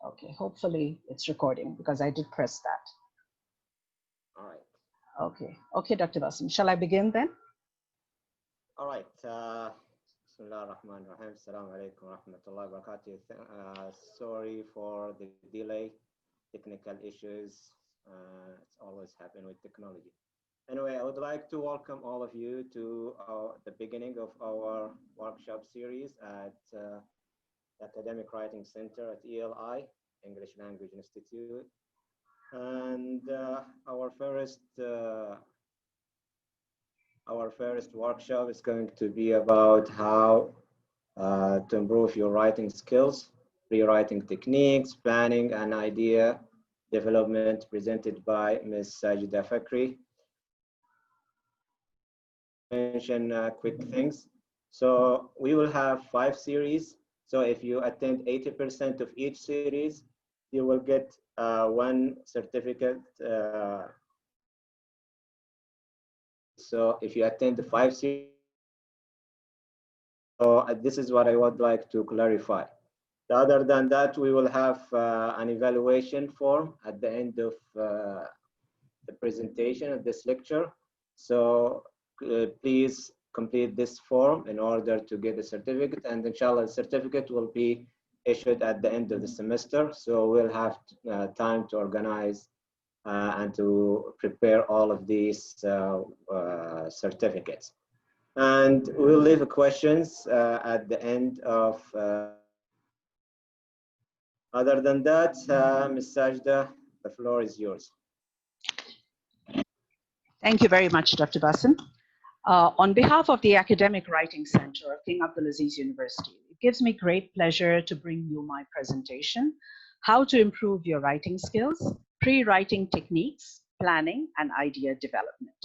Okay, hopefully it's recording because I did press that. All right. Okay, okay, Dr. Basim. Shall I begin then? All right. Bismillah ar-Rahman ar-Rahim. Assalamu alaikum wa rahmatullahi wa barakatuh. Sorry for the delay, technical issues. It's always happen with technology. Anyway, I would like to welcome all of you to the beginning of our workshop series at Academic Writing Center at ELI, English Language Institute. And our first workshop is going to be about how to improve your writing skills, rewriting techniques, planning, and idea development, presented by Ms. Sajida Fakhri. Mention quick things. So we will have 5 series. So if you attend 80% of each series, you will get one certificate. So if you attend the 5 series, so this is what I would like to clarify. Other than that, we will have an evaluation form at the end of the presentation of this lecture. So please complete this form in order to get a certificate, and inshallah the certificate will be issued at the end of the semester. So we'll have time to organize and to prepare all of these certificates. And we'll leave questions at the end of. Other than that, Ms. Sajda, the floor is yours. Thank you very much, Dr. Basim. On behalf of the Academic Writing Center of King Abdulaziz University, it gives me great pleasure to bring you my presentation, How to Improve Your Writing Skills, Pre-Writing Techniques, Planning, and Idea Development.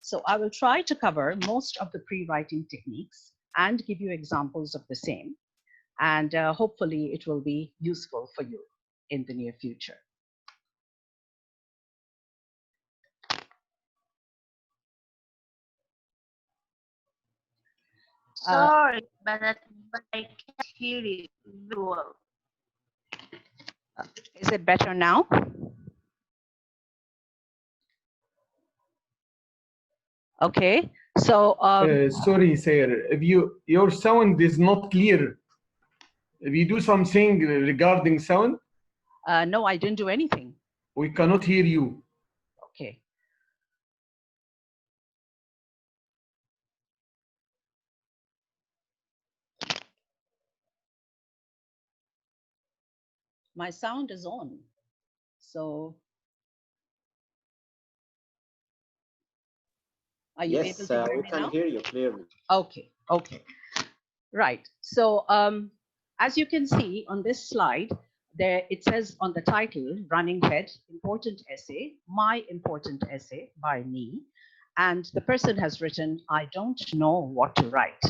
So I will try to cover most of the pre-writing techniques and give you examples of the same. And hopefully it will be useful for you in the near future. Sorry, but I can't hear you very well. Is it better now? Okay, so sorry, sir. If your sound is not clear, if you do something regarding sound, no, I didn't do anything. We cannot hear you. Okay. My sound is on, so are you able to hear me now? We can hear you clearly. Okay, okay. Right. So as you can see on this slide, there it says on the title, Running Head, Important Essay, My Important Essay by me. And the person has written, I don't know what to write.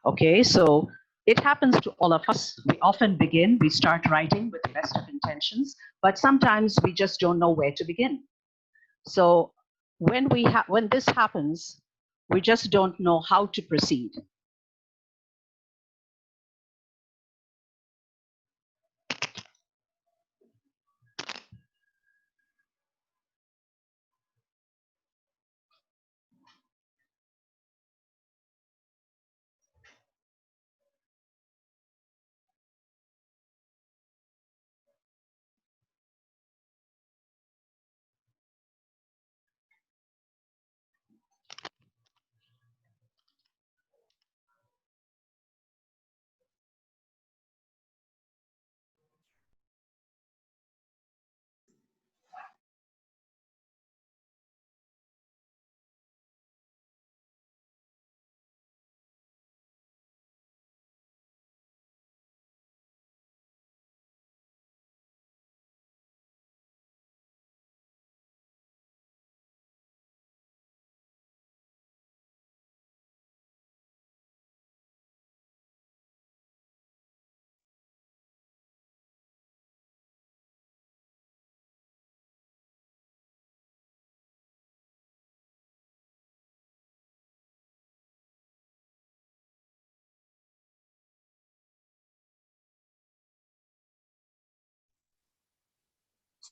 Okay, so it happens to all of us. We often begin, we start writing with the best of intentions, but sometimes we just don't know where to begin. So when this happens, we just don't know how to proceed.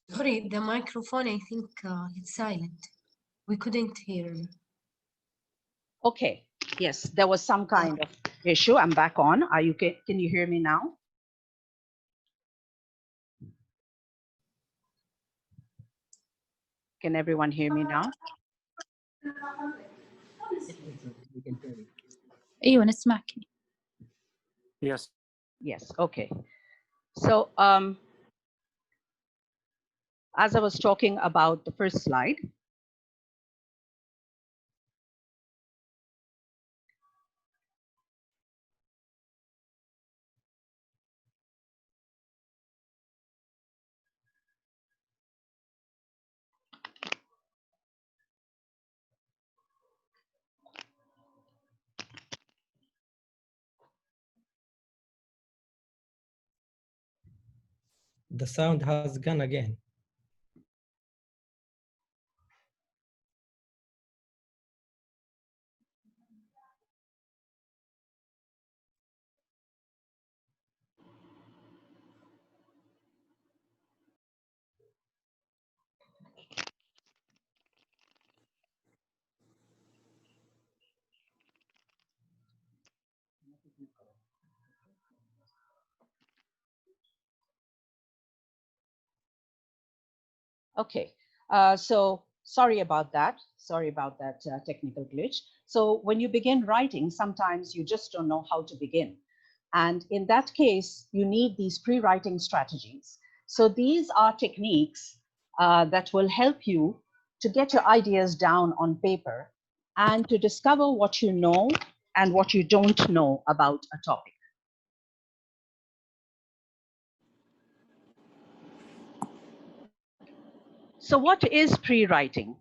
Sorry, the microphone, I think it's silent. We couldn't hear. Okay, yes, there was some kind of issue. I'm back on. Are you, can you hear me now? Can everyone hear me now? أيوة نسمعك. Yes. Yes, okay. So as I was talking about the first slide, The sound has gone again. okay. So sorry about that. Sorry about that technical glitch. So when you begin writing, sometimes you just don't know how to begin. And in that case, you need these pre-writing strategies. So these are techniques that will help you to get your ideas down on paper and to discover what you know and what you don't know about a topic. So what is pre-writing?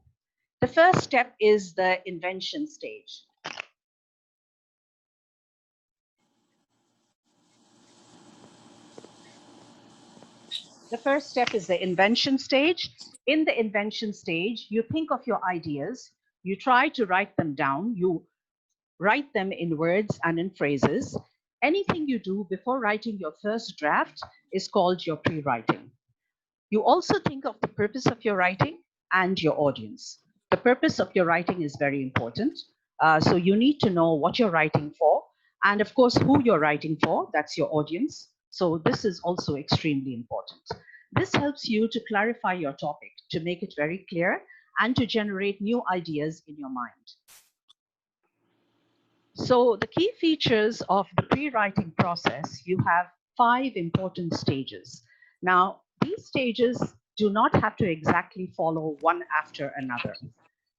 The first step is the invention stage. The first step is the invention stage. In the invention stage, you think of your ideas, you try to write them down, you write them in words and in phrases. Anything you do before writing your first draft is called your pre-writing. You also think of the purpose of your writing and your audience. The purpose of your writing is very important. So you need to know what you're writing for, and of course, who you're writing for, that's your audience. So this is also extremely important. This helps you to clarify your topic, to make it very clear, and to generate new ideas in your mind. So the key features of the pre-writing process, you have 5 important stages. Now, these stages do not have to exactly follow one after another.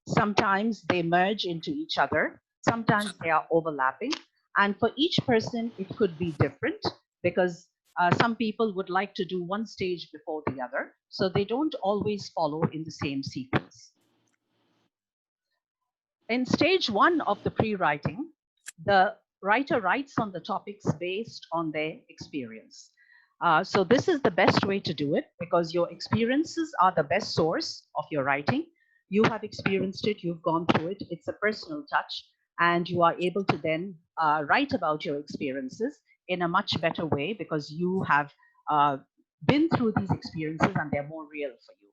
Sometimes they merge into each other, sometimes they are overlapping, and for each person, it could be different because some people would like to do one stage before the other, so they don't always follow in the same sequence. In stage 1 of the pre-writing, the writer writes on the topics based on their experience. So this is the best way to do it because your experiences are the best source of your writing. You have experienced it, you've gone through it, it's a personal touch, and you are able to then write about your experiences in a much better way because you have been through these experiences and they're more real for you.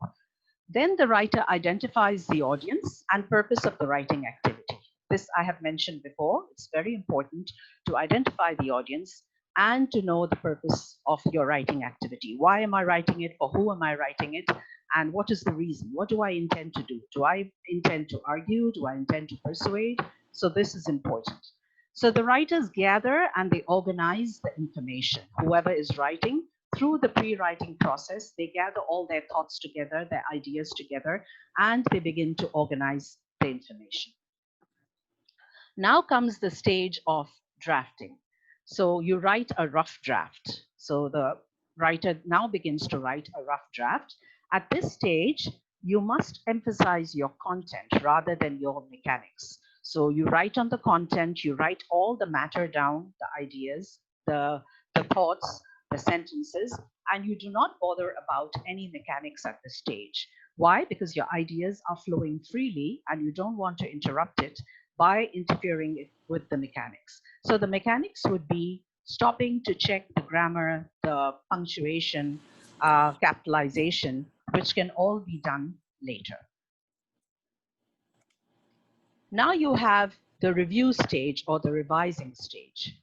Then the writer identifies the audience and purpose of the writing activity. This I have mentioned before. It's very important to identify the audience and to know the purpose of your writing activity. Why am I writing it? For who am I writing it? And what is the reason? What do I intend to do? Do I intend to argue? Do I intend to persuade? So this is important. So the writers gather and they organize the information. Whoever is writing, through the pre-writing process, they gather all their thoughts together, their ideas together, and they begin to organize the information. Now comes the stage of drafting. So you write a rough draft. So the writer now begins to write a rough draft. At this stage, you must emphasize your content rather than your mechanics. So you write on the content, you write all the matter down, the ideas, the thoughts, the sentences, and you do not bother about any mechanics at this stage. Why? Because your ideas are flowing freely and you don't want to interrupt it by interfering with the mechanics. So the mechanics would be stopping to check the grammar, the punctuation, capitalization, which can all be done later. Now you have the review stage or the revising stage.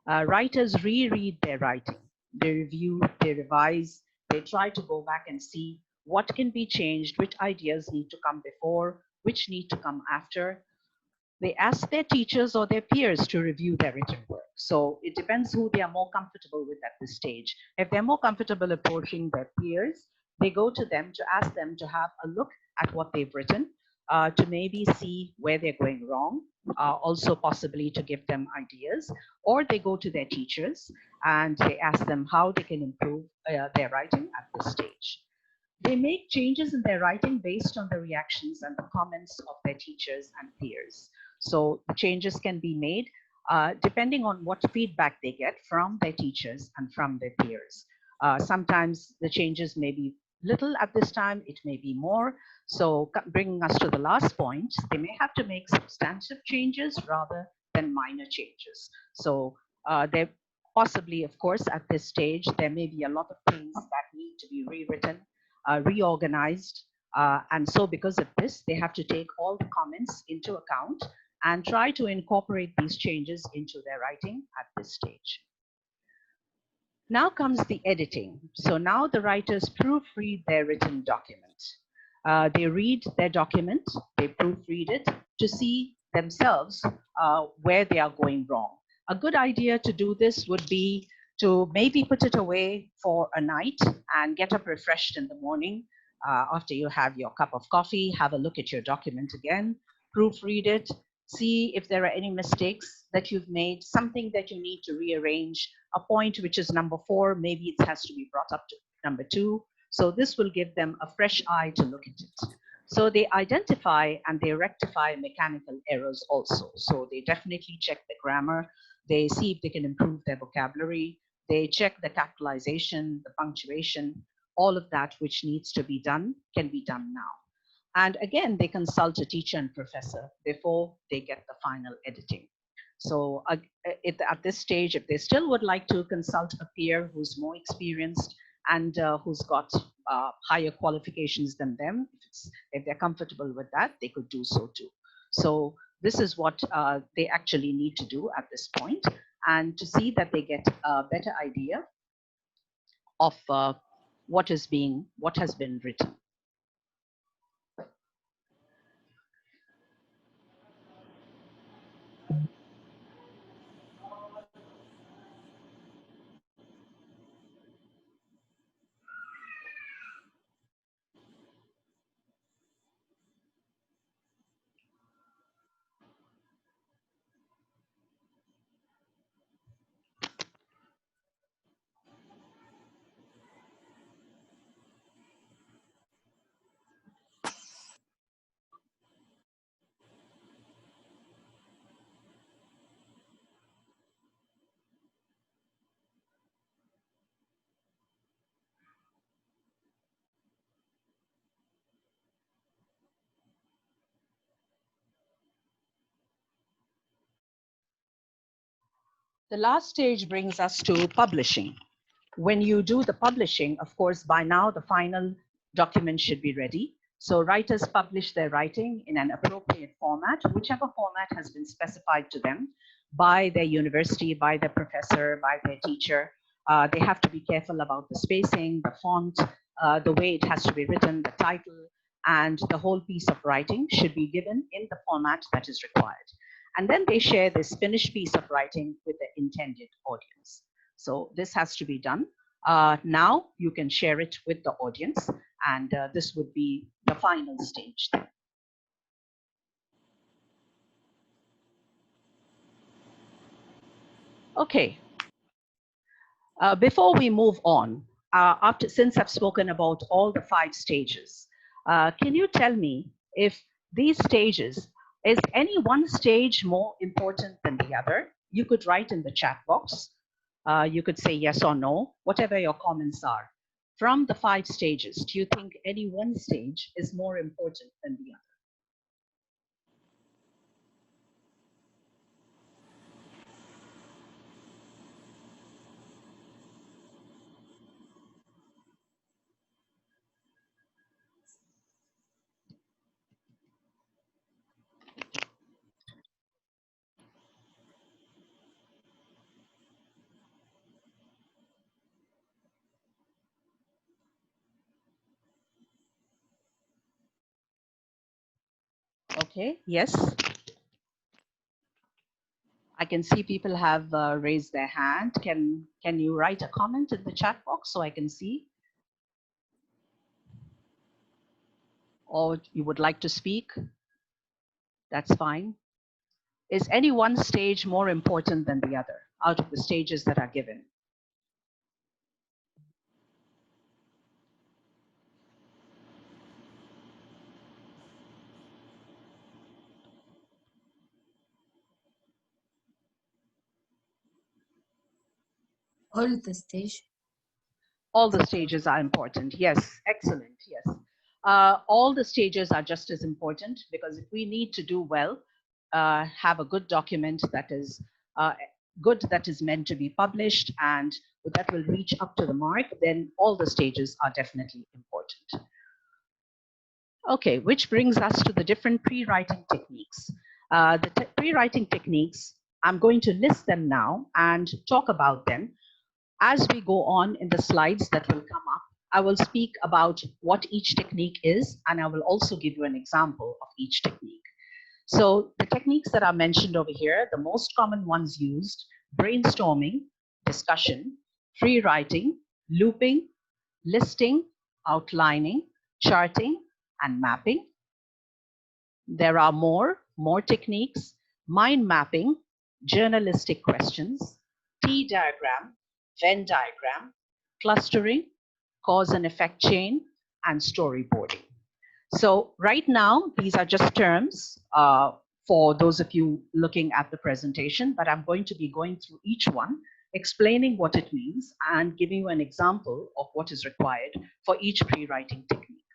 Writers reread their writing. They review, they revise, they try to go back and see what can be changed, which ideas need to come before, which need to come after. They ask their teachers or their peers to review their written work. So it depends who they are more comfortable with at this stage. If they're more comfortable approaching their peers, they go to them to ask them to have a look at what they've written, to maybe see where they're going wrong, also possibly to give them ideas, or they go to their teachers and they ask them how they can improve their writing at this stage. They make changes in their writing based on the reactions and the comments of their teachers and peers. So the changes can be made depending on what feedback they get from their teachers and from their peers. Sometimes the changes may be little at this time, it may be more. So bringing us to the last point, they may have to make substantive changes rather than minor changes. So there possibly, of course, at this stage, there may be a lot of things that need to be rewritten, reorganized. And so because of this, they have to take all the comments into account and try to incorporate these changes into their writing at this stage. Now comes the editing. So now the writers proofread their written document. They read their document, they proofread it to see themselves where they are going wrong. A good idea to do this would be to maybe put it away for a night and get up refreshed in the morning after you have your cup of coffee, have a look at your document again, proofread it, see if there are any mistakes that you've made, something that you need to rearrange, a point which is number 4, maybe it has to be brought up to number 2. So this will give them a fresh eye to look at it. So they identify and they rectify mechanical errors also. So they definitely check the grammar, they see if they can improve their vocabulary, they check the capitalization, the punctuation, all of that which needs to be done can be done now. And again, they consult a teacher and professor before they get the final editing. So at this stage, if they still would like to consult a peer who's more experienced and who's got higher qualifications than them, if they're comfortable with that, they could do so too. So this is what they actually need to do at this point, and to see that they get a better idea of what has been written. The last stage brings us to publishing. When you do the publishing, of course, by now the final document should be ready. So writers publish their writing in an appropriate format, whichever format has been specified to them by their university, by their professor, by their teacher. They have to be careful about the spacing, the font, the way it has to be written, the title, and the whole piece of writing should be given in the format that is required. And then they share this finished piece of writing with the intended audience. So this has to be done. Now you can share it with the audience, and this would be the final stage. Okay. Before we move on, since I've spoken about all the 5 stages, can you tell me if these stages, is any one stage more important than the other? You could write in the chat box. You could say yes or no, whatever your comments are. From the 5 stages, do you think any one stage is more important than the other? Okay, yes. I can see people have raised their hand. Can you write a comment in the chat box so I can see? Or you would like to speak? That's fine. Is any one stage more important than the other out of the stages that are given? All the stage. All the stages are important. Yes, excellent. Yes. All the stages are just as important because if we need to do well, have a good document that is good, that is meant to be published and that will reach up to the mark, then all the stages are definitely important. Okay, which brings us to the different pre-writing techniques. The pre-writing techniques, I'm going to list them now and talk about them. As we go on in the slides that will come up, I will speak about what each technique is, and I will also give you an example of each technique. So the techniques that are mentioned over here, the most common ones used: brainstorming, discussion, free writing, looping, listing, outlining, charting, and mapping. There are more techniques: mind mapping, journalistic questions, T diagram, Venn diagram, clustering, cause and effect chain, and storyboarding. So right now, these are just terms for those of you looking at the presentation, but I'm going to be going through each one, explaining what it means and giving you an example of what is required for each pre-writing technique.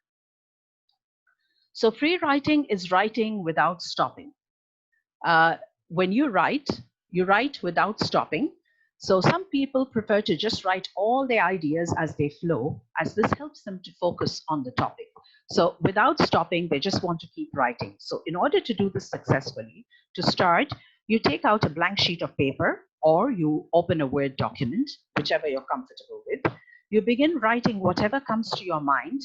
So free writing is writing without stopping. When you write without stopping. So some people prefer to just write all their ideas as they flow, as this helps them to focus on the topic. So without stopping, they just want to keep writing. So in order to do this successfully, to start, you take out a blank sheet of paper or you open a Word document, whichever you're comfortable with. You begin writing whatever comes to your mind,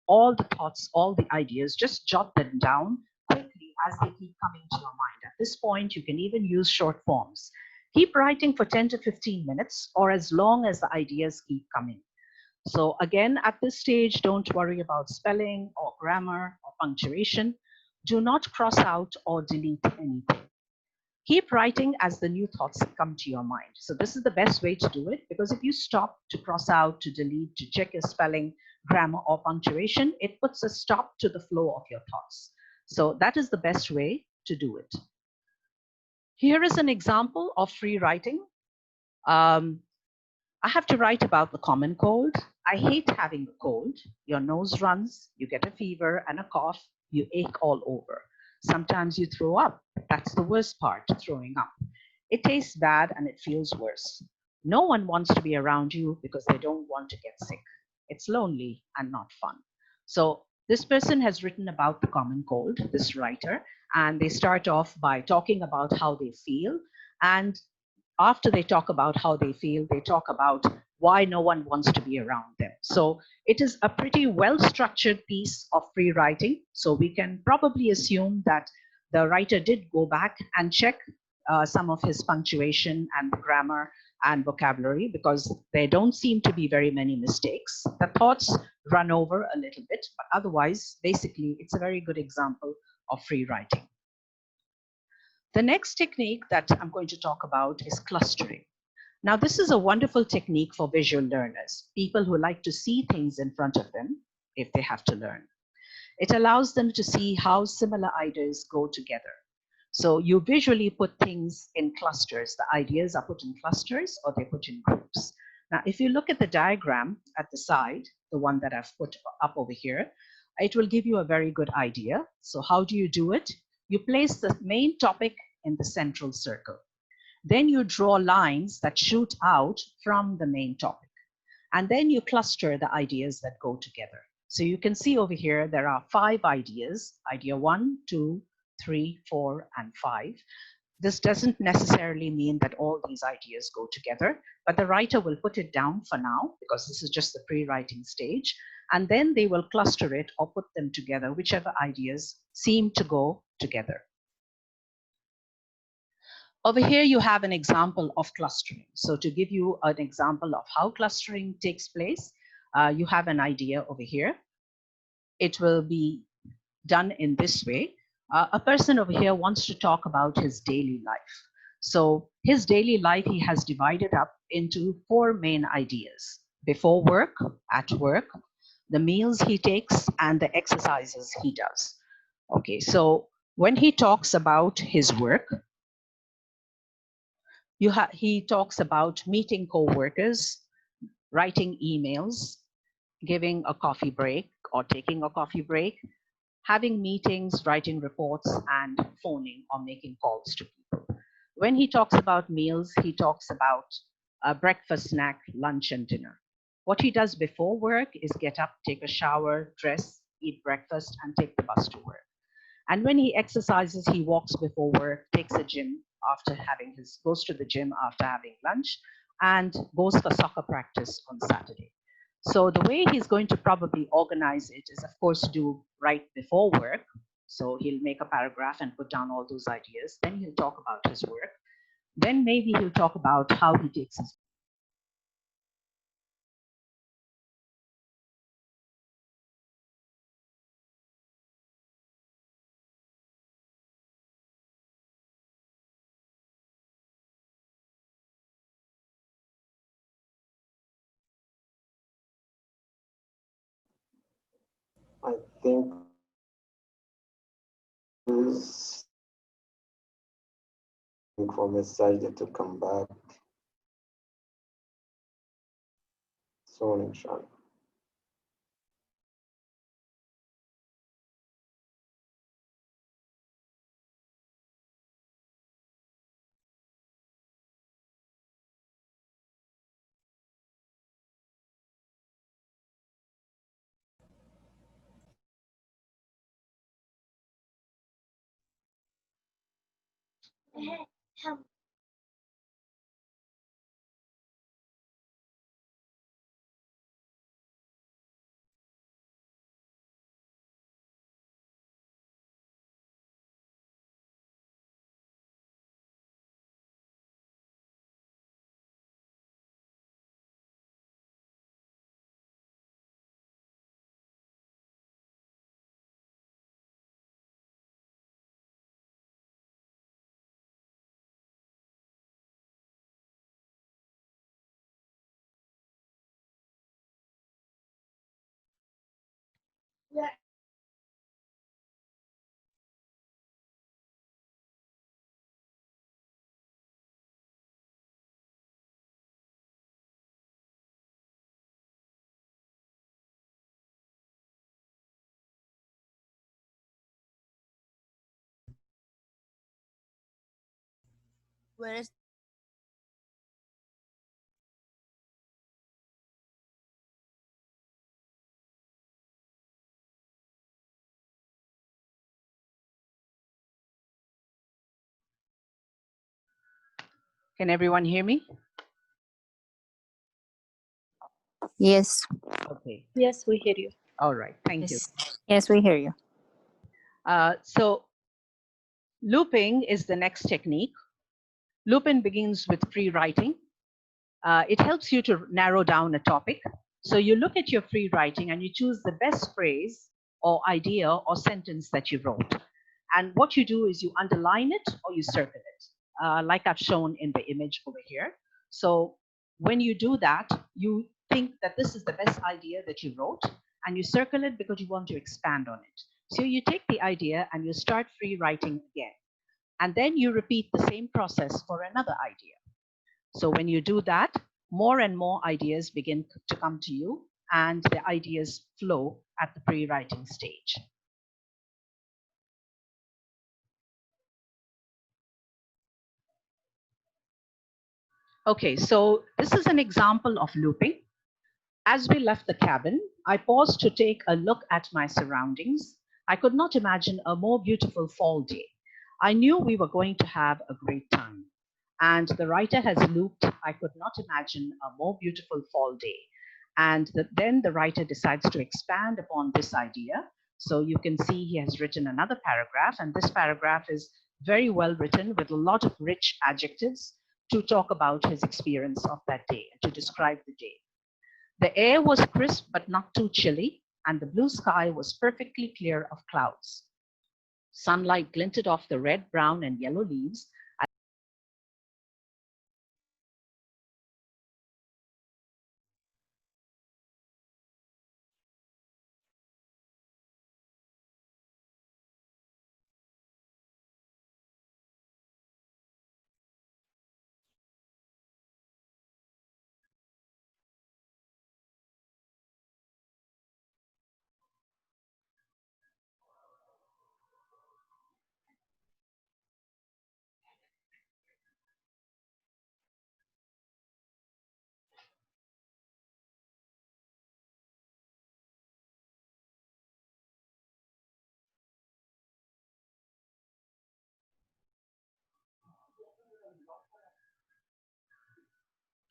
all the thoughts, all the ideas, just jot them down quickly as they keep coming to your mind. At this point, you can even use short forms. Keep writing for 10 to 15 minutes or as long as the ideas keep coming. So again, at this stage, don't worry about spelling or grammar or punctuation. Do not cross out or delete anything. Keep writing as the new thoughts come to your mind. So this is the best way to do it, because if you stop to cross out, to delete, to check your spelling, grammar, or punctuation, it puts a stop to the flow of your thoughts. So that is the best way to do it. Here is an example of free writing. I have to write about the common cold. I hate having a cold. Your nose runs, you get a fever and a cough, you ache all over. Sometimes you throw up. That's the worst part, throwing up. It tastes bad and it feels worse. No one wants to be around you because they don't want to get sick. It's lonely and not fun. So this person has written about the common cold, this writer, and they start off by talking about how they feel. And after they talk about how they feel, they talk about why no one wants to be around them. So it is a pretty well-structured piece of free writing. So we can probably assume that the writer did go back and check some of his punctuation and grammar and vocabulary, because there don't seem to be very many mistakes. The thoughts run over a little bit, but otherwise, basically, it's a very good example of free writing. The next technique that I'm going to talk about is clustering. Now, this is a wonderful technique for visual learners, people who like to see things in front of them if they have to learn. It allows them to see how similar ideas go together. So you visually put things in clusters. The ideas are put in clusters or they're put in groups. Now, if you look at the diagram at the side, the one that I've put up over here, it will give you a very good idea. So how do you do it? You place the main topic in the central circle. Then you draw lines that shoot out from the main topic. And then you cluster the ideas that go together. So you can see over here, there are 5 ideas, idea 1, 2, 3, 4, and 5. This doesn't necessarily mean that all these ideas go together, but the writer will put it down for now because this is just the pre-writing stage, and then they will cluster it or put them together, whichever ideas seem to go together. Over here, you have an example of clustering. So to give you an example of how clustering takes place, you have an idea over here. It will be done in this way. A person over here wants to talk about his daily life. So his daily life, he has divided up into 4 main ideas: before work, at work, the meals he takes, and the exercises he does. Okay, so when he talks about his work, he talks about meeting co-workers, writing emails, giving a coffee break or taking a coffee break, having meetings, writing reports, and phoning or making calls to people. When he talks about meals, he talks about breakfast, snack, lunch, and dinner. What he does before work is get up, take a shower, dress, eat breakfast, and take the bus to work. And when he exercises, he walks before work, takes a gym goes to the gym after having lunch, and goes for soccer practice on Saturday. So the way he's going to probably organize it is, of course, do right before work. So he'll make a paragraph and put down all those ideas. Then he'll talk about his work. Then maybe he'll talk about how he takes his. I think this for Miss Sajida to come back soon, inshallah. Where is Can everyone hear me? Yes. Okay. Yes, we hear you. All right. Thank you. Yes. Yes, we hear you. So looping is the next technique. Looping begins with free writing. It helps you to narrow down a topic. So you look at your free writing and you choose the best phrase or idea or sentence that you wrote. And what you do is you underline it or you circle it, like I've shown in the image over here. So when you do that, you think that this is the best idea that you wrote, and you circle it because you want to expand on it. So you take the idea and you start free writing again. And then you repeat the same process for another idea. So when you do that, more and more ideas begin to come to you, and the ideas flow at the pre-writing stage. Okay, so this is an example of looping. As we left the cabin, I paused to take a look at my surroundings. I could not imagine a more beautiful fall day. I knew we were going to have a great time. And the writer has looped, I could not imagine a more beautiful fall day. And then the writer decides to expand upon this idea. So you can see he has written another paragraph, and this paragraph is very well written with a lot of rich adjectives to talk about his experience of that day, to describe the day. The air was crisp but not too chilly, and the blue sky was perfectly clear of clouds. Sunlight glinted off the red, brown, and yellow leaves.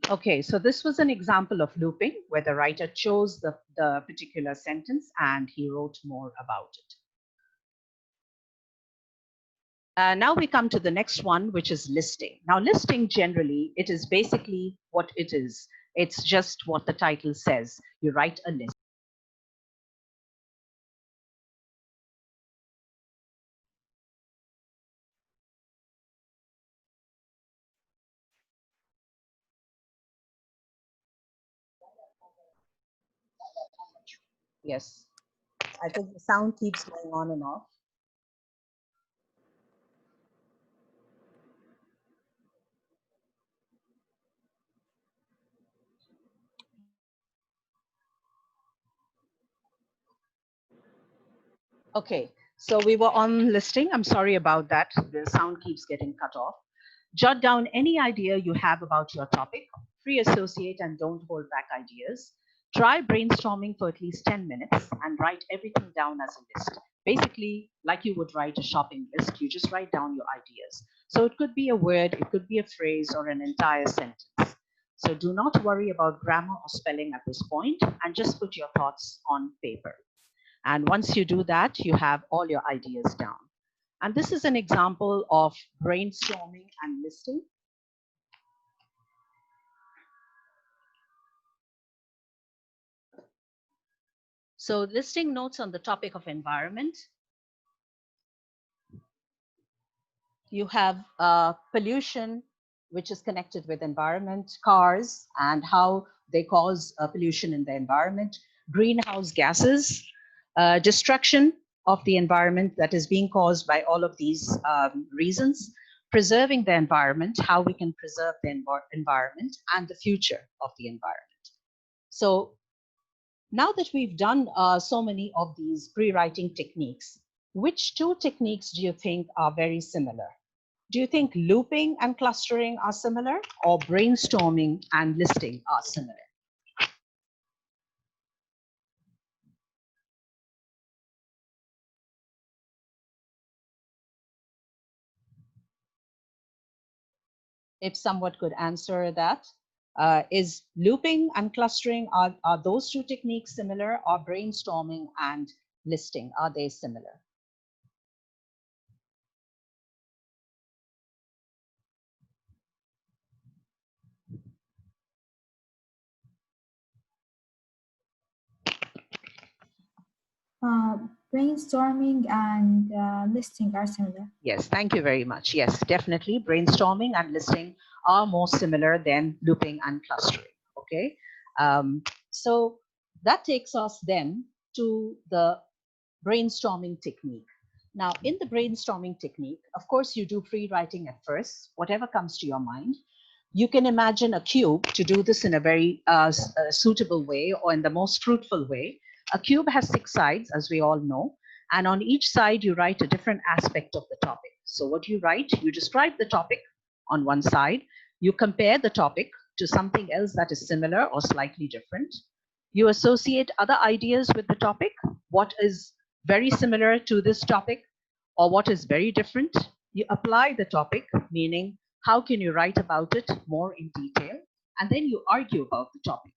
Okay, so this was an example of looping where the writer chose the particular sentence and he wrote more about it. Now we come to the next one, which is listing. Now, listing generally, it is basically what it is. It's just what the title says. You write a list. Yes, I think the sound keeps going on and off. Okay, so we were on listing. I'm sorry about that. The sound keeps getting cut off. Jot down any idea you have about your topic. Free associate and don't hold back ideas. Try brainstorming for at least 10 minutes and write everything down as a list. Basically, like you would write a shopping list, you just write down your ideas. So it could be a word, it could be a phrase, or an entire sentence. So do not worry about grammar or spelling at this point and just put your thoughts on paper. And once you do that, you have all your ideas down. And this is an example of brainstorming and listing. So listing notes on the topic of environment. You have pollution, which is connected with environment, cars, and how they cause pollution in the environment, greenhouse gases, destruction of the environment that is being caused by all of these reasons, preserving the environment, how we can preserve the environment, and the future of the environment. So now that we've done so many of these pre-writing techniques, which two techniques do you think are very similar? Do you think looping and clustering are similar, or brainstorming and listing are similar? If someone could answer that. Is looping and clustering, are those two techniques similar, or brainstorming and listing, are they similar? Brainstorming and listing are similar. Yes, thank you very much. Yes, definitely brainstorming and listing are more similar than looping and clustering. Okay, so that takes us then to the brainstorming technique. Now, in the brainstorming technique, of course, you do pre-writing at first, whatever comes to your mind. You can imagine a cube to do this in a very suitable way or in the most fruitful way. A cube has 6 sides, as we all know, and on each side you write a different aspect of the topic. So what you write, you describe the topic on one side, you compare the topic to something else that is similar or slightly different. You associate other ideas with the topic, what is very similar to this topic or what is very different. You apply the topic, meaning how can you write about it more in detail, and then you argue about the topic.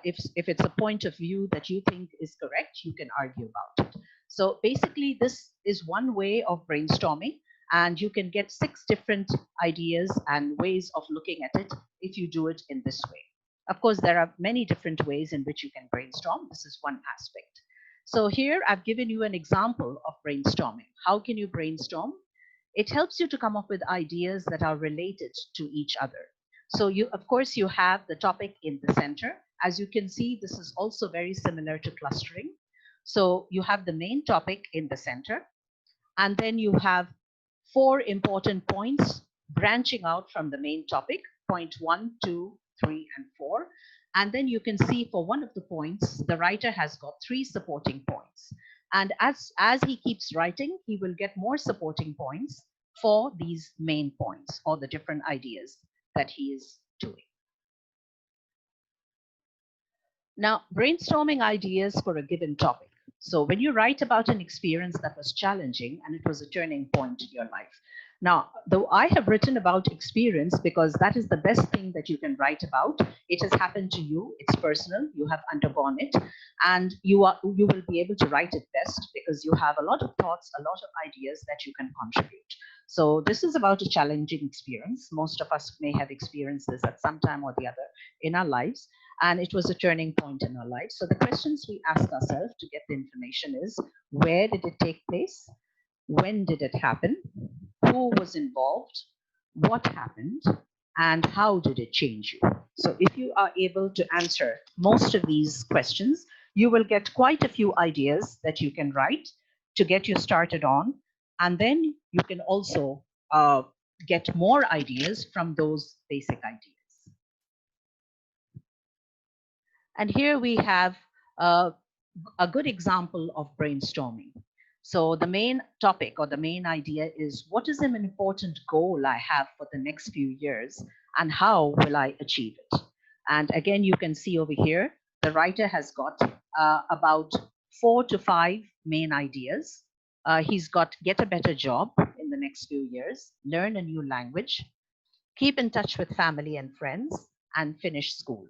If it's a point of view that you think is correct, you can argue about it. So basically, this is one way of brainstorming, and you can get 6 different ideas and ways of looking at it if you do it in this way. Of course, there are many different ways in which you can brainstorm. This is one aspect. So here I've given you an example of brainstorming. How can you brainstorm? It helps you to come up with ideas that are related to each other. So you, of course, you have the topic in the center. As you can see, this is also very similar to clustering. So you have the main topic in the center, and then you have 4 important points branching out from the main topic, point 1, 2, 3, and 4. And then you can see for one of the points, the writer has got 3 supporting points. And as he keeps writing, he will get more supporting points for these main points or the different ideas that he is doing. Now, brainstorming ideas for a given topic. So when you write about an experience that was challenging and it was a turning point in your life. Now, though I have written about experience because that is the best thing that you can write about. It has happened to you, it's personal, you have undergone it, and you will be able to write it best because you have a lot of thoughts, a lot of ideas that you can contribute. So this is about a challenging experience. Most of us may have experienced this at some time or the other in our lives, and it was a turning point in our lives. So the questions we ask ourselves to get the information is, where did it take place? When did it happen? Who was involved? What happened? And how did it change you? So if you are able to answer most of these questions, you will get quite a few ideas that you can write to get you started on. And then you can also get more ideas from those basic ideas. And here we have a good example of brainstorming. So the main topic or the main idea is, what is an important goal I have for the next few years and how will I achieve it? And again, you can see over here, the writer has got about 4 to 5 main ideas. He's got get a better job in the next few years, learn a new language, keep in touch with family and friends, and finish school.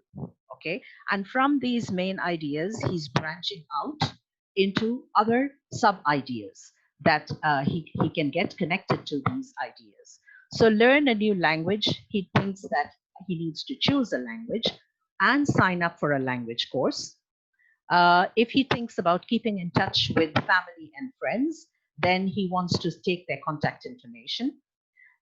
Okay, and from these main ideas, he's branching out into other sub ideas that he can get connected to these ideas. So learn a new language, he thinks that he needs to choose a language and sign up for a language course. If he thinks about keeping in touch with family and friends, then he wants to take their contact information.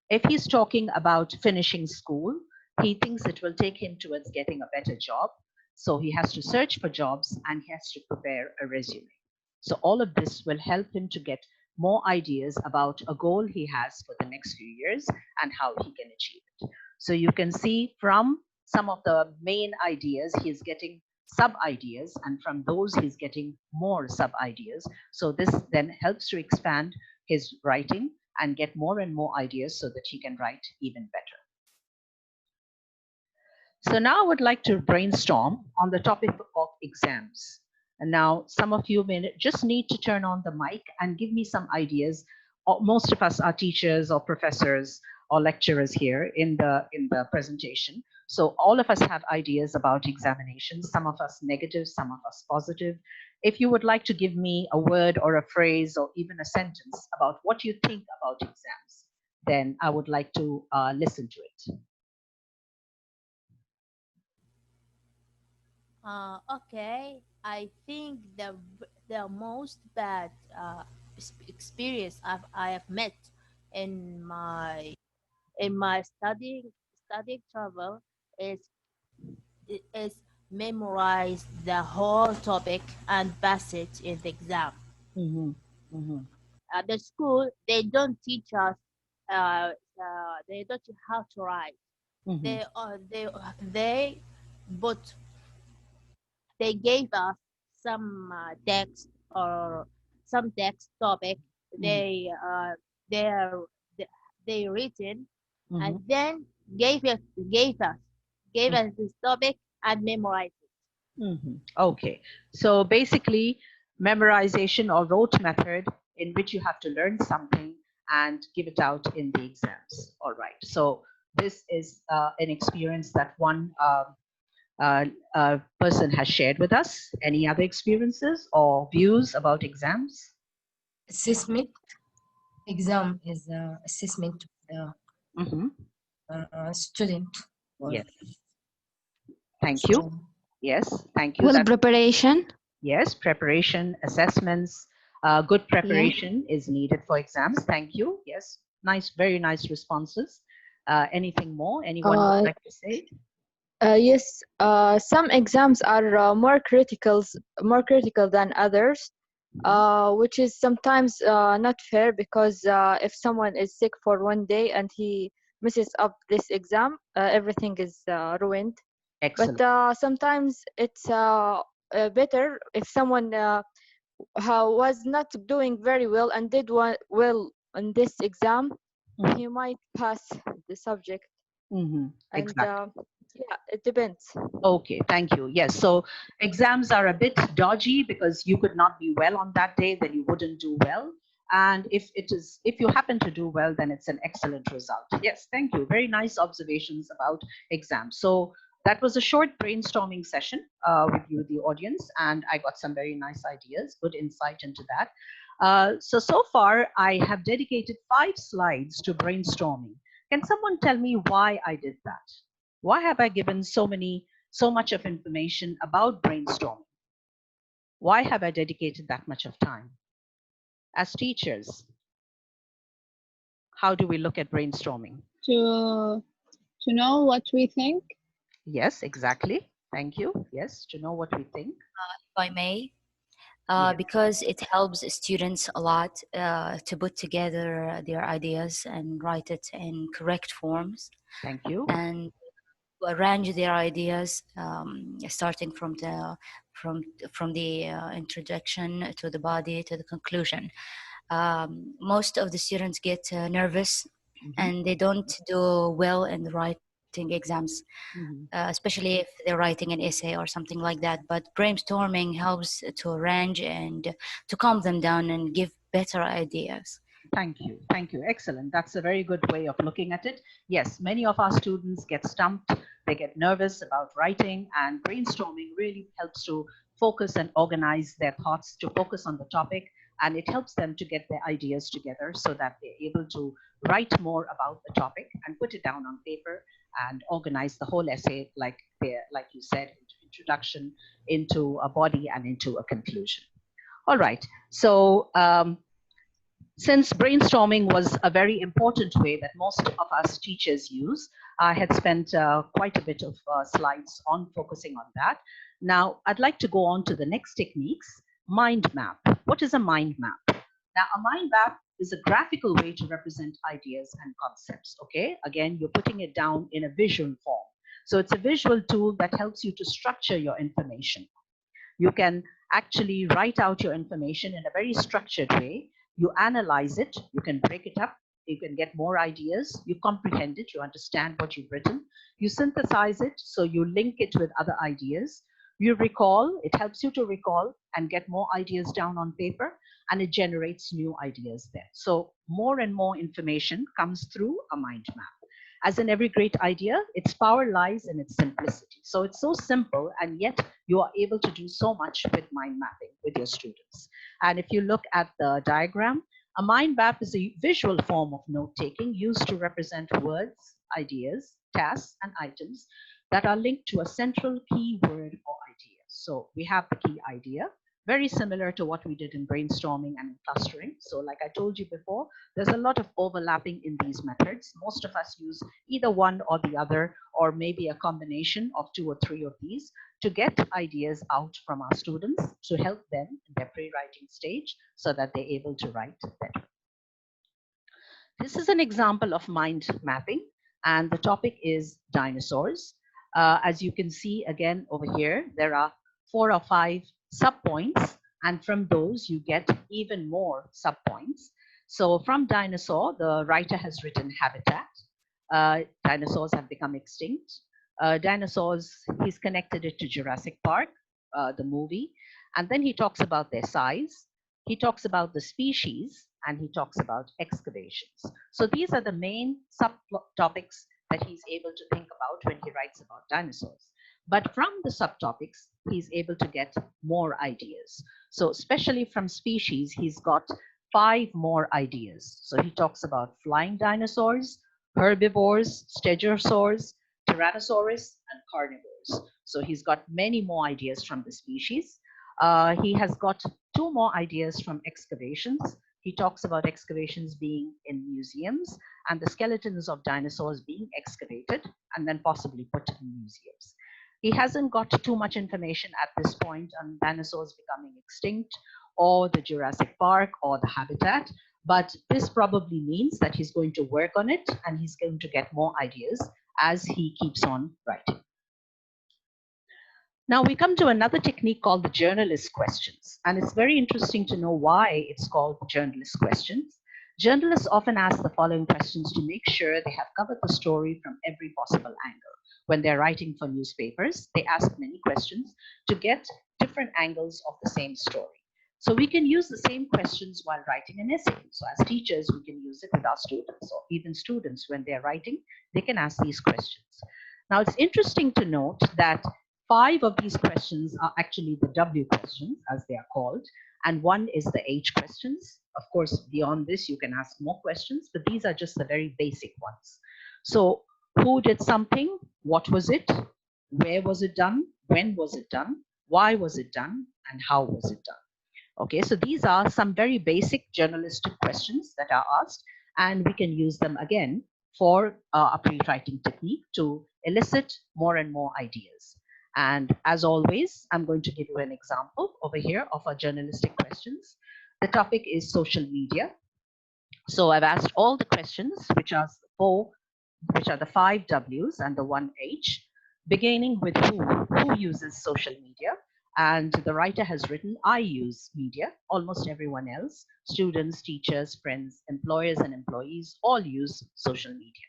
If he's talking about finishing school, he thinks it will take him towards getting a better job. So he has to search for jobs and he has to prepare a resume. So all of this will help him to get more ideas about a goal he has for the next few years and how he can achieve it. So you can see from some of the main ideas, he's getting sub ideas, and from those he's getting more sub ideas. So this then helps to expand his writing and get more and more ideas so that he can write even better. So now I would like to brainstorm on the topic of exams. And now some of you may just need to turn on the mic and give me some ideas. Most of us are teachers or professors or lecturers here in the presentation. So all of us have ideas about examinations, some of us negative, some of us positive. If you would like to give me a word or a phrase or even a sentence about what you think about exams, then I would like to listen to it. Okay, I think the most bad experience I have met in my studying travel is memorize the whole topic and pass it in the exam. At the school, they don't teach us. They don't teach how to write. They but they gave us some text or some text topic. They they written and then gave us this topic and memorized it. Okay, so basically memorization or rote method in which you have to learn something and give it out in the exams. All right. So this is an experience that one person has shared with us. Any other experiences or views about exams? Assessment. Exam is assessment of Mhm. the student. Yes. Thank you. Yes, thank you. Well, That, preparation. yes, preparation, assessments, good preparation is needed for exams. Thank you. Yes, nice, very nice responses. Anything more? Anyone would like to say? Yes, some exams are more critical than others, which is sometimes not fair because if someone is sick for one day and he messes up this exam, everything is ruined. Excellent. But sometimes it's better if someone was not doing very well and did well in this exam, he might pass the subject. And Exactly. yeah, it depends. Okay, thank you. Yes, so exams are a bit dodgy because you could not be well on that day, then you wouldn't do well. And if you happen to do well, then it's an excellent result. Yes, thank you. Very nice observations about exams. So that was a short brainstorming session with you, the audience, and I got some very nice ideas, good insight into that. So far, I have dedicated 5 slides to brainstorming. Can someone tell me why I did that? Why have I given so much of information about brainstorming? Why have I dedicated that much of time? As teachers, how do we look at brainstorming? To know what we think. Yes, exactly. Thank you. Yes, to know what we think. If I may, Yes. because it helps students a lot to put together their ideas and write it in correct forms. Thank you. And arrange their ideas, starting from the introduction to the body to the conclusion. Most of the students get nervous and they don't do well in the writing exams, especially if they're writing an essay or something like that. But brainstorming helps to arrange and to calm them down and give better ideas. Thank you. Thank you. Excellent. That's a very good way of looking at it. Yes, many of our students get stumped. They get nervous about writing, and brainstorming really helps to focus and organize their thoughts, to focus on the topic, and it helps them to get their ideas together so that they're able to write more about the topic and put it down on paper and organize the whole essay like you said, into introduction, into a body, and into a conclusion. All right. So since brainstorming was a very important way that most of us teachers use, I had spent quite a bit of slides on focusing on that. Now, I'd like to go on to the next techniques, mind map. What is a mind map? Now, a mind map is a graphical way to represent ideas and concepts, okay? Again, you're putting it down in a visual form. So it's a visual tool that helps you to structure your information. You can actually write out your information in a very structured way. You analyze it, you can break it up, you can get more ideas, you comprehend it, you understand what you've written, you synthesize it, so you link it with other ideas, you recall, it helps you to recall and get more ideas down on paper, and it generates new ideas there. So more and more information comes through a mind map. As in every great idea, its power lies in its simplicity. So it's so simple, and yet you are able to do so much with mind mapping with your students. And if you look at the diagram, a mind map is a visual form of note-taking used to represent words, ideas, tasks, and items that are linked to a central key word or idea. So we have the key idea, very similar to what we did in brainstorming and in clustering. So like I told you before, there's a lot of overlapping in these methods. Most of us use either one or the other, or maybe a combination of 2 or 3 of these to get ideas out from our students to help them in their pre-writing stage so that they're able to write better. This is an example of mind mapping, and the topic is dinosaurs. As you can see again over here, there are 4 or 5 subpoints, and from those you get even more subpoints. So from dinosaur, the writer has written habitat. Dinosaurs have become extinct. Dinosaurs, he's connected it to Jurassic Park, the movie, and then he talks about their size. He talks about the species, and he talks about excavations. So these are the main subtopics that he's able to think about when he writes about dinosaurs. But from the subtopics, he's able to get more ideas. So especially from species, he's got 5 more ideas. So he talks about flying dinosaurs, herbivores, stegosaurs, tyrannosaurus, and carnivores. So he's got many more ideas from the species. He has got 2 more ideas from excavations. He talks about excavations being in museums and the skeletons of dinosaurs being excavated and then possibly put in museums. He hasn't got too much information at this point on dinosaurs becoming extinct or the Jurassic Park or the habitat, but this probably means that he's going to work on it and he's going to get more ideas as he keeps on writing. Now we come to another technique called the journalist questions, and it's very interesting to know why it's called the journalist questions. Journalists often ask the following questions to make sure they have covered the story from every possible angle. When they're writing for newspapers, they ask many questions to get different angles of the same story. So we can use the same questions while writing an essay. So as teachers, we can use it with our students, or even students when they're writing, they can ask these questions. Now it's interesting to note that 5 of these questions are actually the W questions, as they are called, and 1 is the H questions. Of course, beyond this, you can ask more questions, but these are just the very basic ones. So who did something? What was it? Where was it done? When was it done? Why was it done? And how was it done? Okay, so these are some very basic journalistic questions that are asked, and we can use them again for a pre-writing technique to elicit more and more ideas. And as always, I'm going to give you an example over here of our journalistic questions. The topic is social media. So I've asked all the questions, which are the 5 W's and the 1 H, beginning with who uses social media. And the writer has written, I use media, almost everyone else, students, teachers, friends, employers, and employees all use social media.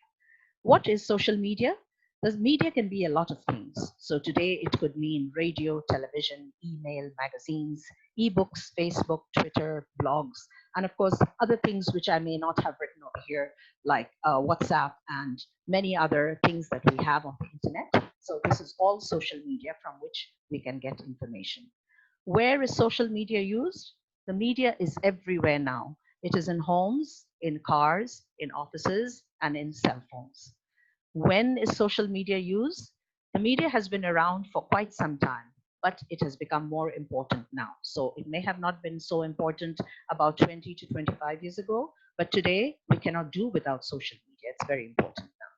What is social media? The media can be a lot of things. So today it could mean radio, television, email, magazines, ebooks, Facebook, Twitter, blogs, and of course, other things which I may not have written over here, like WhatsApp and many other things that we have on the internet. So this is all social media from which we can get information. Where is social media used? The media is everywhere now. It is in homes, in cars, in offices, and in cell phones. When is social media used? The media has been around for quite some time, but it has become more important now. So it may have not been so important about 20 to 25 years ago, but today we cannot do without social media. It's very important now.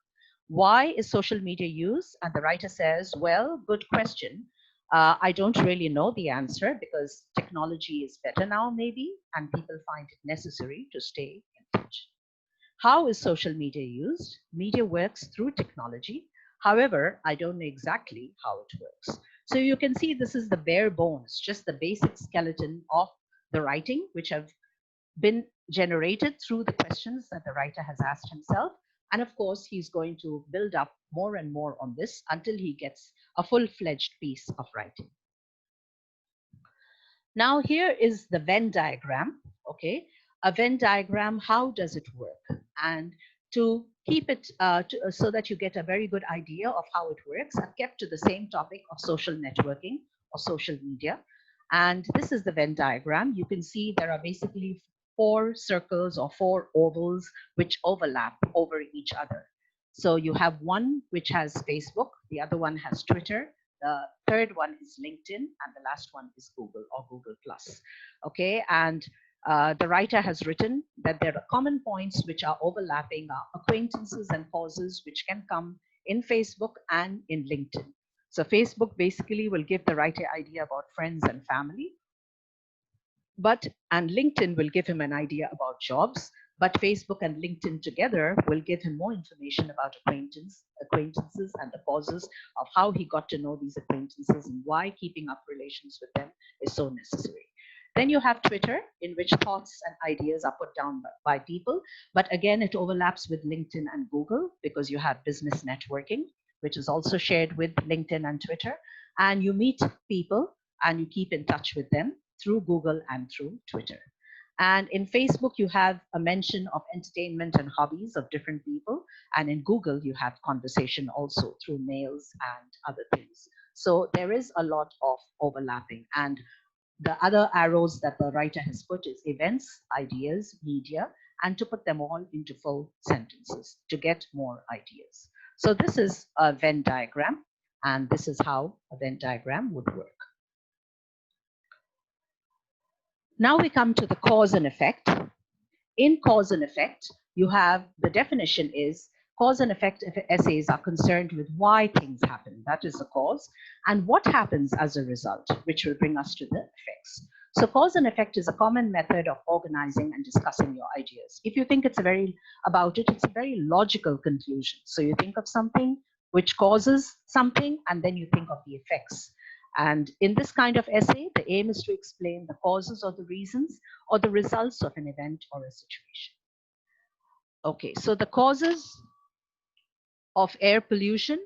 Why is social media used? And the writer says, well, good question. I don't really know the answer because technology is better now, maybe, and people find it necessary to stay in touch. How is social media used? Media works through technology. However, I don't know exactly how it works. So you can see this is the bare bones, just the basic skeleton of the writing, which have been generated through the questions that the writer has asked himself. And of course, he's going to build up more and more on this until he gets a full-fledged piece of writing. Now here is the Venn diagram, okay? A Venn diagram, how does it work? And to keep it so that you get a very good idea of how it works, I've kept to the same topic of social networking or social media. And this is the Venn diagram. You can see there are basically 4 circles or 4 ovals which overlap over each other. So you have one which has Facebook, the other one has Twitter, the third one is LinkedIn, and the last one is Google or Google+. Okay, and the writer has written that there are common points which are overlapping, acquaintances and causes which can come in Facebook and in LinkedIn. So Facebook basically will give the writer idea about friends and family, and LinkedIn will give him an idea about jobs, but Facebook and LinkedIn together will give him more information about acquaintances and the causes of how he got to know these acquaintances and why keeping up relations with them is so necessary. Then you have Twitter, in which thoughts and ideas are put down by people. But again, it overlaps with LinkedIn and Google because you have business networking, which is also shared with LinkedIn and Twitter. And you meet people and you keep in touch with them through Google and through Twitter. And in Facebook, you have a mention of entertainment and hobbies of different people. And in Google, you have conversation also through mails and other things. So there is a lot of overlapping. And the other arrows that the writer has put is events, ideas, media, and to put them all into full sentences to get more ideas. So this is a Venn diagram, and this is how a Venn diagram would work. Now we come to the cause and effect. In cause and effect, you have the definition is cause and effect essays are concerned with why things happen. That is the cause, and what happens as a result, which will bring us to the effects. So cause and effect is a common method of organizing and discussing your ideas. If you think it's a very logical conclusion. So you think of something which causes something, and then you think of the effects. And in this kind of essay, the aim is to explain the causes or the reasons or the results of an event or a situation. Okay, so the causes of air pollution,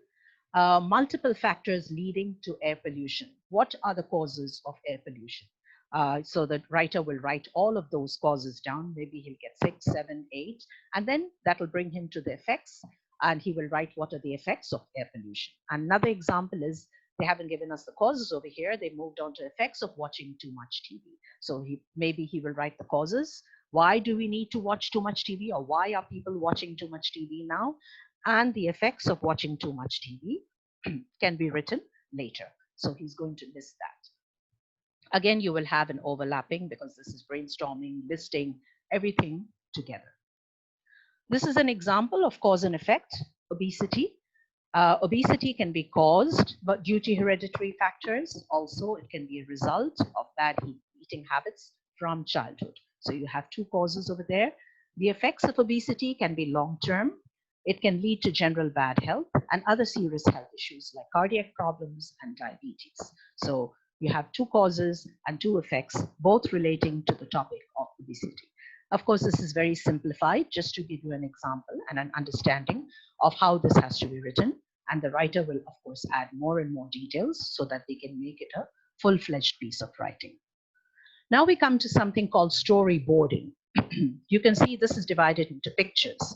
multiple factors leading to air pollution. What are the causes of air pollution? So the writer will write all of those causes down. Maybe he'll get 6, 7, 8, and then that will bring him to the effects, and he will write what are the effects of air pollution. Another example is they haven't given us the causes over here. They moved on to effects of watching too much TV. So maybe he will write the causes. Why do we need to watch too much TV, or why are people watching too much TV now? And the effects of watching too much TV can be written later. So he's going to list that. Again, you will have an overlapping because this is brainstorming, listing everything together. This is an example of cause and effect, obesity. Obesity can be caused but due to hereditary factors. Also, it can be a result of bad eating habits from childhood. So you have two causes over there. The effects of obesity can be long-term. It can lead to general bad health and other serious health issues like cardiac problems and diabetes. So you have two causes and two effects, both relating to the topic of obesity. Of course, this is very simplified, just to give you an example and an understanding of how this has to be written. And the writer will, of course, add more and more details so that they can make it a full-fledged piece of writing. Now we come to something called storyboarding. You can see this is divided into pictures.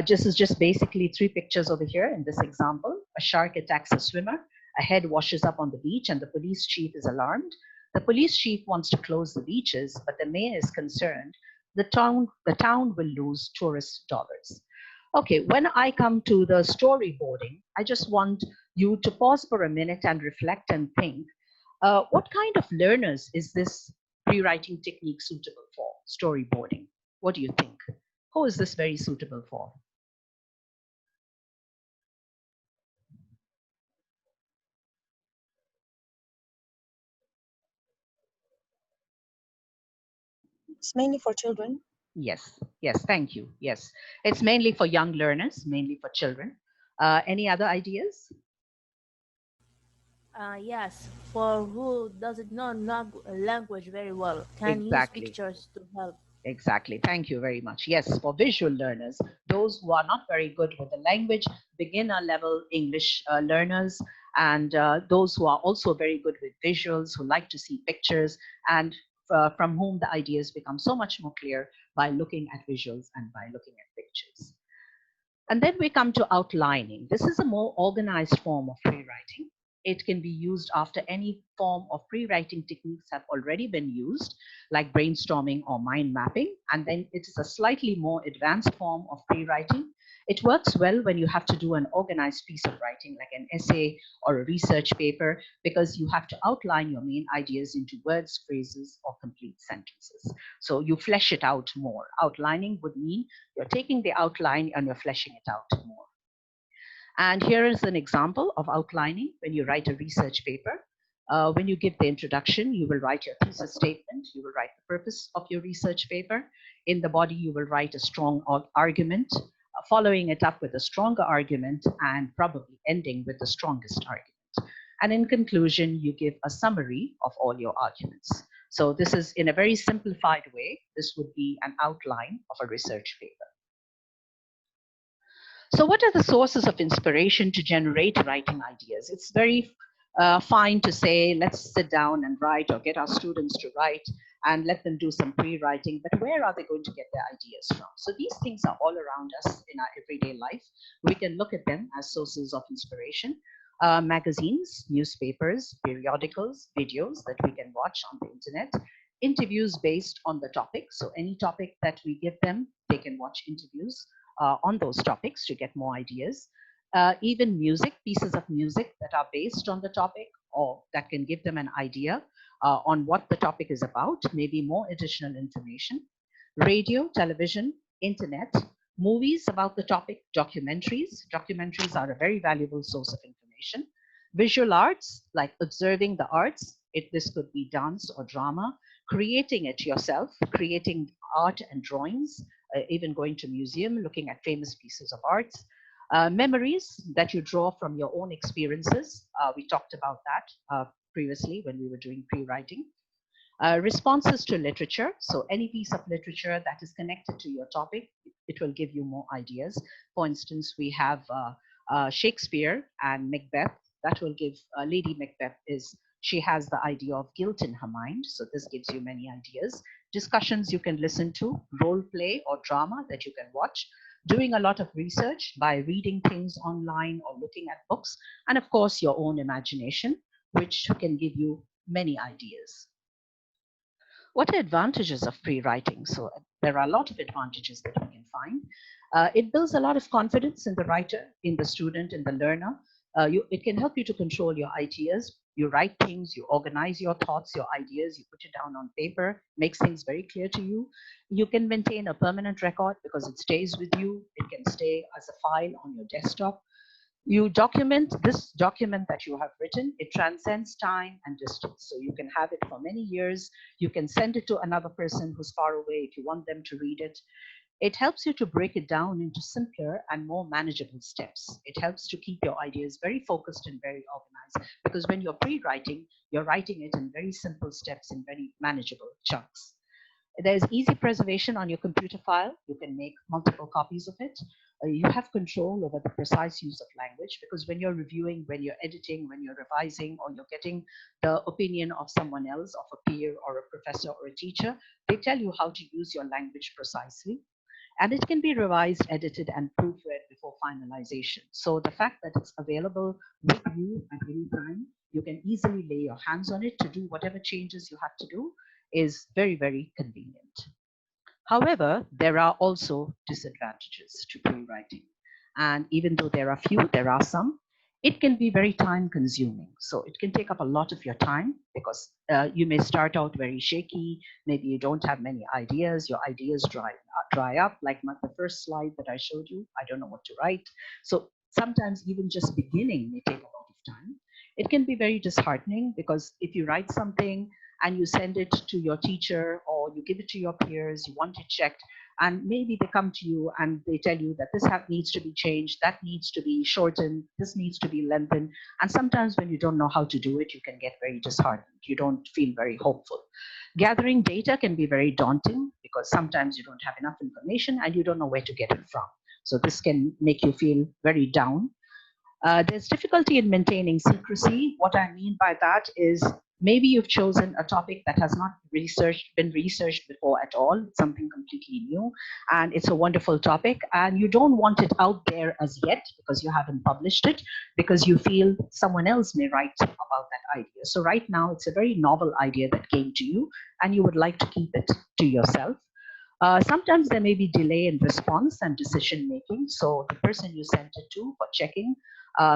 This is just basically 3 pictures over here in this example. A shark attacks a swimmer, a head washes up on the beach, and the police chief is alarmed. The police chief wants to close the beaches, but the mayor is concerned the town will lose tourist dollars. Okay, when I come to the storyboarding, I just want you to pause for a minute and reflect and think, what kind of learners is this pre-writing technique suitable for, storyboarding? What do you think? Who is this very suitable for? It's mainly for children. Yes, yes, thank you. Yes, it's mainly for young learners, mainly for children. Any other ideas? Yes, for who doesn't know language very well, can Exactly. use pictures to help. Exactly. Thank you very much. Yes, for visual learners, those who are not very good with the language, beginner level English learners, and those who are also very good with visuals, who like to see pictures, and from whom the ideas become so much more clear by looking at visuals and by looking at pictures. And then we come to outlining. This is a more organized form of pre-writing. It can be used after any form of pre-writing techniques have already been used, like brainstorming or mind mapping. And then it is a slightly more advanced form of pre-writing. It works well when you have to do an organized piece of writing, like an essay or a research paper, because you have to outline your main ideas into words, phrases, or complete sentences. So you flesh it out more. Outlining would mean you're taking the outline and you're fleshing it out more. And here is an example of outlining when you write a research paper. When you give the introduction, you will write your thesis statement. You will write the purpose of your research paper. In the body, you will write a strong argument, following it up with a stronger argument, and probably ending with the strongest argument. And in conclusion, you give a summary of all your arguments. So this is, in a very simplified way, this would be an outline of a research paper. So what are the sources of inspiration to generate writing ideas? It's very fine to say, let's sit down and write or get our students to write and let them do some pre-writing, but where are they going to get their ideas from? So these things are all around us in our everyday life. We can look at them as sources of inspiration. Magazines, newspapers, periodicals, videos that we can watch on the internet, interviews based on the topic. So any topic that we give them, they can watch interviews on those topics to get more ideas. Even music, pieces of music that are based on the topic or that can give them an idea on what the topic is about, maybe more additional information. Radio, television, internet, movies about the topic, documentaries. Documentaries are a very valuable source of information. Visual arts, like observing the arts. This could be dance or drama. Creating it yourself, creating art and drawings, even going to museum, looking at famous pieces of arts. Memories that you draw from your own experiences. We talked about that previously when we were doing pre-writing. Responses to literature. So any piece of literature that is connected to your topic, it will give you more ideas. For instance, we have Shakespeare and Macbeth. That will give Lady Macbeth she has the idea of guilt in her mind. So this gives you many ideas. Discussions you can listen to, role play or drama that you can watch. Doing a lot of research by reading things online or looking at books. And of course, your own imagination, which can give you many ideas. What are advantages of pre-writing? So there are a lot of advantages that we can find. It builds a lot of confidence in the writer, in the student, in the learner. It can help you to control your ideas. You write things, you organize your thoughts, your ideas, you put it down on paper, makes things very clear to you. You can maintain a permanent record because it stays with you. It can stay as a file on your desktop. You document this document that you have written. It transcends time and distance. So you can have it for many years. You can send it to another person who's far away if you want them to read it. It helps you to break it down into simpler and more manageable steps. It helps to keep your ideas very focused and very organized, because when you're pre-writing, you're writing it in very simple steps in very manageable chunks. There's easy preservation on your computer file. You can make multiple copies of it. You have control over the precise use of language, because when you're reviewing, when you're editing, when you're revising, or you're getting the opinion of someone else, of a peer or a professor or a teacher, they tell you how to use your language precisely. And it can be revised, edited, and proofread before finalization. So the fact that it's available with you at any time, you can easily lay your hands on it to do whatever changes you have to do, is very, very convenient. However, there are also disadvantages to pre-writing. And even though there are few, there are some. It can be very time consuming. So it can take up a lot of your time, because you may start out very shaky. Maybe you don't have many ideas. Your ideas dry up, like the first slide that I showed you. I don't know what to write. So sometimes even just beginning may take a lot of time. It can be very disheartening, because if you write something and you send it to your teacher or you give it to your peers, you want it checked, and maybe they come to you and they tell you that this needs to be changed, that needs to be shortened, this needs to be lengthened. And sometimes when you don't know how to do it, you can get very disheartened. You don't feel very hopeful. Gathering data can be very daunting, because sometimes you don't have enough information and you don't know where to get it from. So this can make you feel very down. There's difficulty in maintaining secrecy. What I mean by that is, maybe you've chosen a topic that has not been researched before at all, something completely new, and it's a wonderful topic, and you don't want it out there as yet because you haven't published it, because you feel someone else may write about that idea. So right now, it's a very novel idea that came to you, and you would like to keep it to yourself. Sometimes there may be delay in response and decision making. So the person you sent it to for checking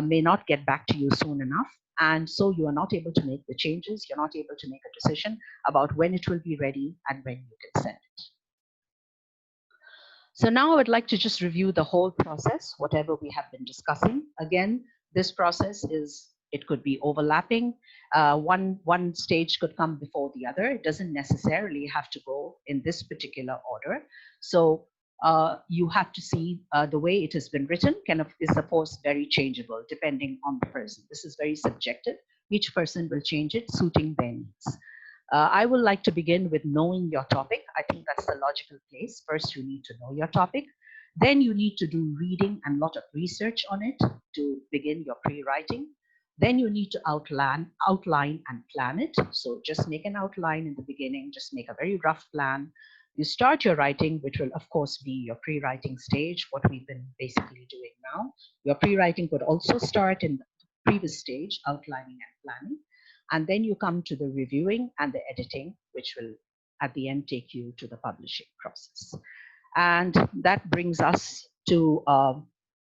may not get back to you soon enough. And so you are not able to make the changes. You're not able to make a decision about when it will be ready and when you can send it. So now I would like to just review the whole process, whatever we have been discussing. Again, this process it could be overlapping. One stage could come before the other. It doesn't necessarily have to go in this particular order. So you have to see the way it has been written is of course very changeable depending on the person. This is very subjective. Each person will change it suiting their needs. I would like to begin with knowing your topic. I think that's the logical place. First, you need to know your topic. Then you need to do reading and a lot of research on it to begin your pre-writing. Then you need to outline and plan it. So just make an outline in the beginning, just make a very rough plan. You start your writing, which will of course be your pre-writing stage, what we've been basically doing now. Your pre-writing could also start in the previous stage, outlining and planning. And then you come to the reviewing and the editing, which will at the end take you to the publishing process. And that brings us to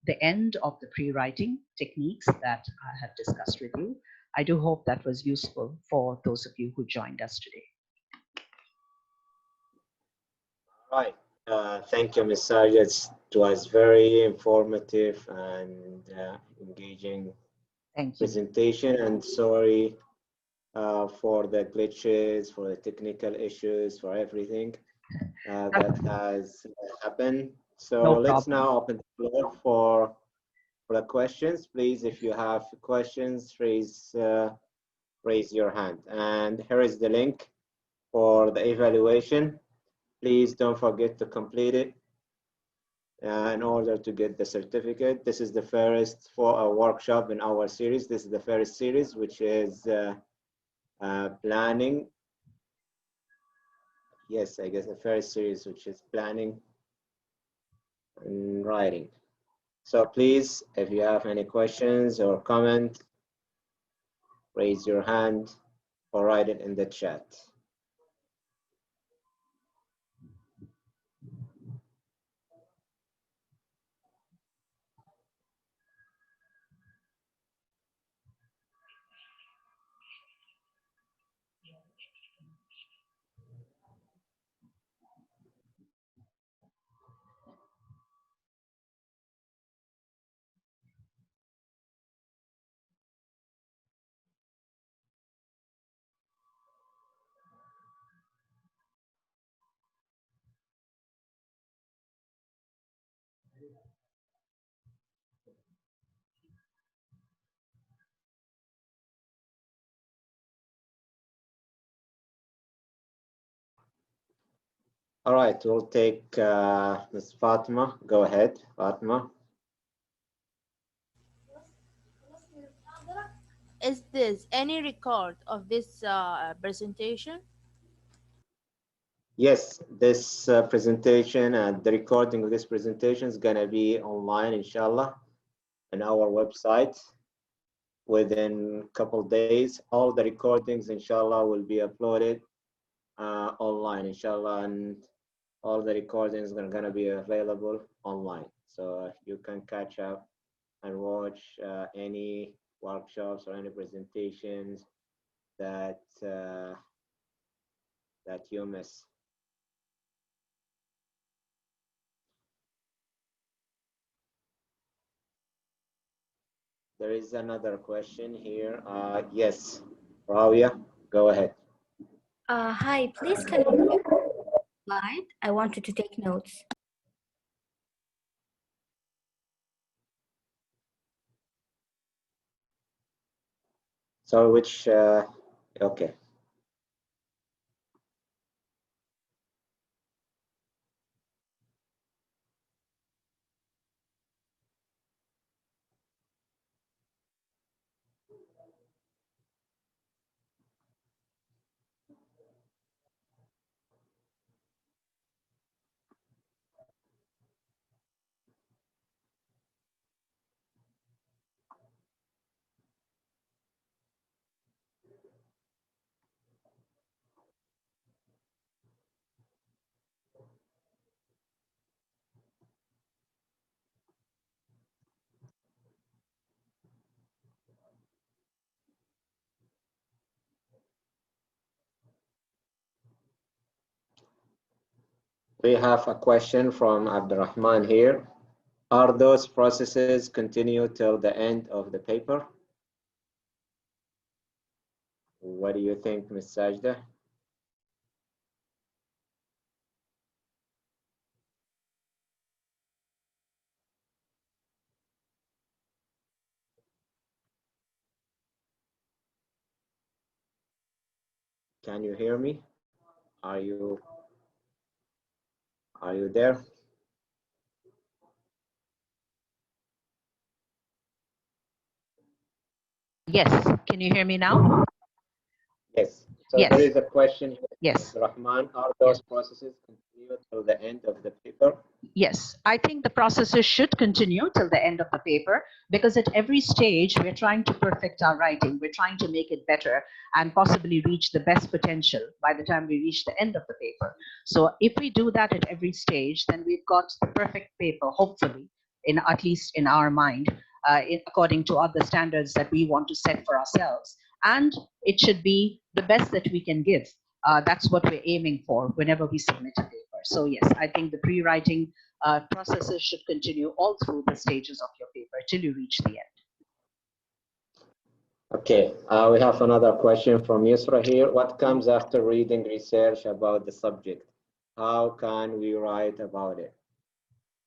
the end of the pre-writing techniques that I have discussed with you. I do hope that was useful for those of you who joined us today. Right. Thank you, Ms. Sajida. It was very informative and engaging presentation. And sorry for the glitches, for the technical issues, for everything that has happened. So let's now open the floor for the questions. Please, if you have questions, raise your hand. And here is the link for the evaluation. Please don't forget to complete it in order to get the certificate. This is the first for a workshop in our series. This is the first series, which is planning. Yes, I guess the first series, which is planning and writing. So please, if you have any questions or comment, raise your hand or write it in the chat. All right, we'll take Ms. Fatima. Go ahead, Fatima. Is this any record of this presentation? Yes, this presentation and the recording of this presentation is going to be online, inshallah, on our website within a couple of days. All the recordings, inshallah, will be uploaded online, inshallah, and all the recordings are going to be available online. So you can catch up and watch any workshops or any presentations that that you miss. There is another question here. Yes, Rawia, go ahead. Hi, please can you slide? I wanted to take notes. So which, okay. We have a question from Abdurrahman here. Are those processes continue till the end of the paper? What do you think, Ms. Sajida? Can you hear me? Are you there? Yes, can you hear me now? Yes. So Yes. there is a question here. Yes. Rahman, are those processes continue till the end of the paper? Yes, I think the processes should continue till the end of the paper, because at every stage we're trying to perfect our writing. We're trying to make it better and possibly reach the best potential by the time we reach the end of the paper. So if we do that at every stage, then we've got the perfect paper, hopefully, in at least in our mind, according to other standards that we want to set for ourselves. And it should be the best that we can give. That's what we're aiming for whenever we submit a paper. So yes, I think the pre-writing processes should continue all through the stages of your paper till you reach the end. Okay, we have another question from Yusra here. What comes after reading research about the subject? How can we write about it?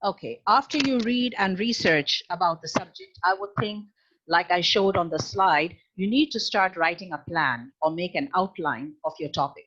Okay, after you read and research about the subject, I would think, like I showed on the slide, you need to start writing a plan or make an outline of your topic.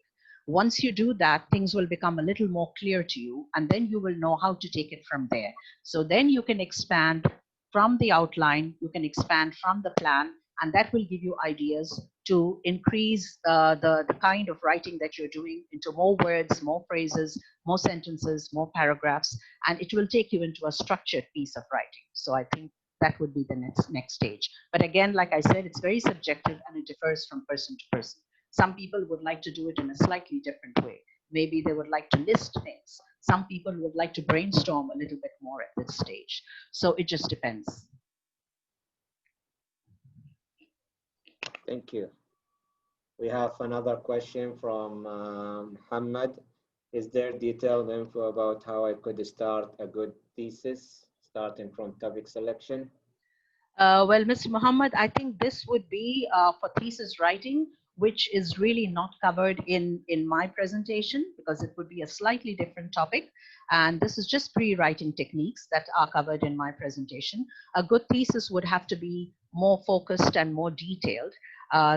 Once you do that, things will become a little more clear to you, and then you will know how to take it from there. So then you can expand from the outline, you can expand from the plan, and that will give you ideas to increase the kind of writing that you're doing into more words, more phrases, more sentences, more paragraphs, and it will take you into a structured piece of writing. So I think that would be the next stage. But again, like I said, it's very subjective and it differs from person to person. Some people would like to do it in a slightly different way. Maybe they would like to list things. Some people would like to brainstorm a little bit more at this stage. So it just depends. Thank you. We have another question from Muhammad. Is there detailed info about how I could start a good thesis, starting from topic selection? Well, Mr. Muhammad, I think this would be for thesis writing, which is really not covered in my presentation, because it would be a slightly different topic. And this is just pre-writing techniques that are covered in my presentation. A good thesis would have to be more focused and more detailed.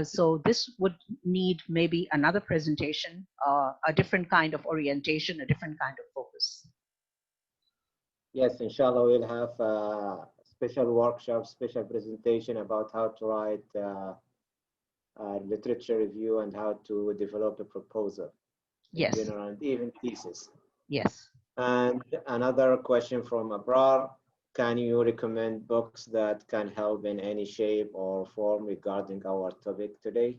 So this would need maybe another presentation, a different kind of orientation, a different kind of focus. Yes, inshallah, we'll have a special workshop, special presentation about how to write literature review and how to develop a proposal. Yes. In general, and even thesis. Yes. And another question from Abrar. Can you recommend books that can help in any shape or form regarding our topic today?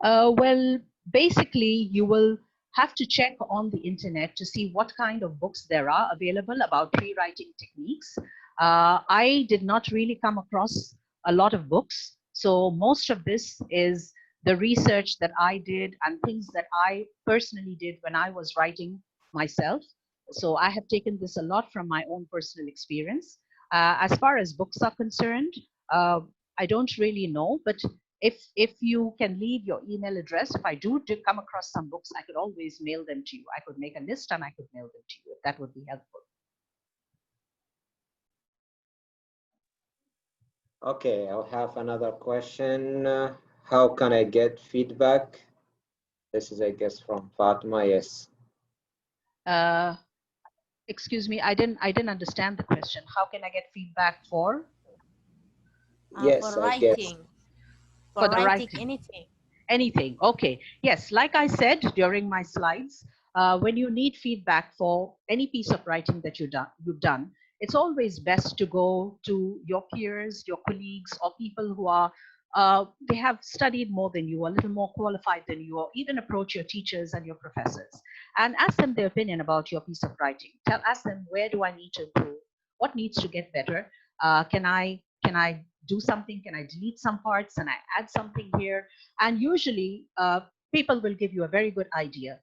Well, basically, you will have to check on the internet to see what kind of books there are available about pre-writing techniques. I did not really come across a lot of books. So most of this is the research that I did and things that I personally did when I was writing myself. So I have taken this a lot from my own personal experience. As far as books are concerned, I don't really know, but if you can leave your email address, if I do come across some books, I could always mail them to you. I could make a list and I could mail them to you, if that would be helpful. Okay, I'll have another question. How can I get feedback? This is, I guess, from Fatma. Yes. Excuse me, I didn't understand the question. How can I get feedback for? Yes, for I guess. for the writing anything. Anything. Okay. Yes, like I said during my slides, when you need feedback for any piece of writing that you've done, it's always best to go to your peers, your colleagues, or people who are they have studied more than you, a little more qualified than you, or even approach your teachers and your professors and ask them their opinion about your piece of writing. Ask them, where do I need to improve? What needs to get better? Can I do something? Can I delete some parts? Can I add something here? And usually people will give you a very good idea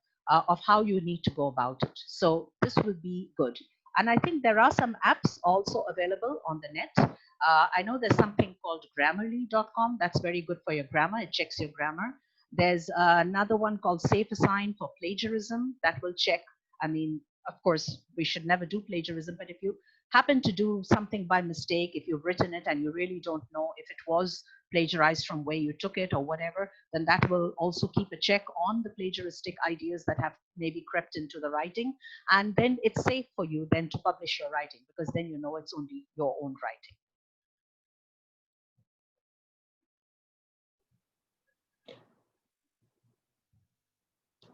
of how you need to go about it. So this will be good. And I think there are some apps also available on the net. I know there's something called grammarly.com. That's very good for your grammar. It checks your grammar. There's another one called SafeAssign for plagiarism that will check. I mean, of course, we should never do plagiarism, but if you happen to do something by mistake, if you've written it and you really don't know if it was plagiarized from where you took it or whatever, then that will also keep a check on the plagiaristic ideas that have maybe crept into the writing. And then it's safe for you then to publish your writing, because then you know it's only your own writing.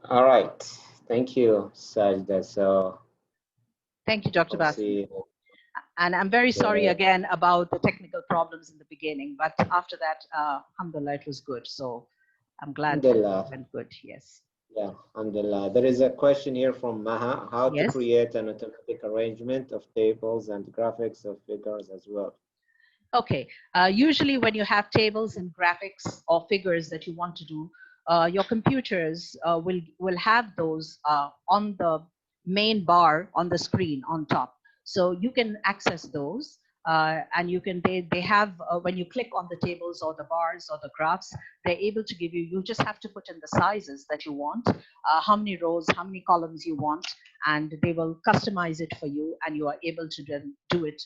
All right. Thank you, Sajida. So Thank you, Dr. we'll Basim. see. And I'm very sorry Yeah. again about the technical problems in the beginning, but after that, alhamdulillah, it was good. So I'm glad it Alhamdulillah. went good. Yes. Yeah, alhamdulillah. There is a question here from Maha, how to Yes. create an automatic arrangement of tables and graphics of figures as well. Okay. Usually when you have tables and graphics or figures that you want to do, your computers will have those on the main bar on the screen on top. So you can access those. And you can they have when you click on the tables or the bars or the graphs, they're able to give you just have to put in the sizes that you want, how many rows, how many columns you want, and they will customize it for you, and you are able to then do it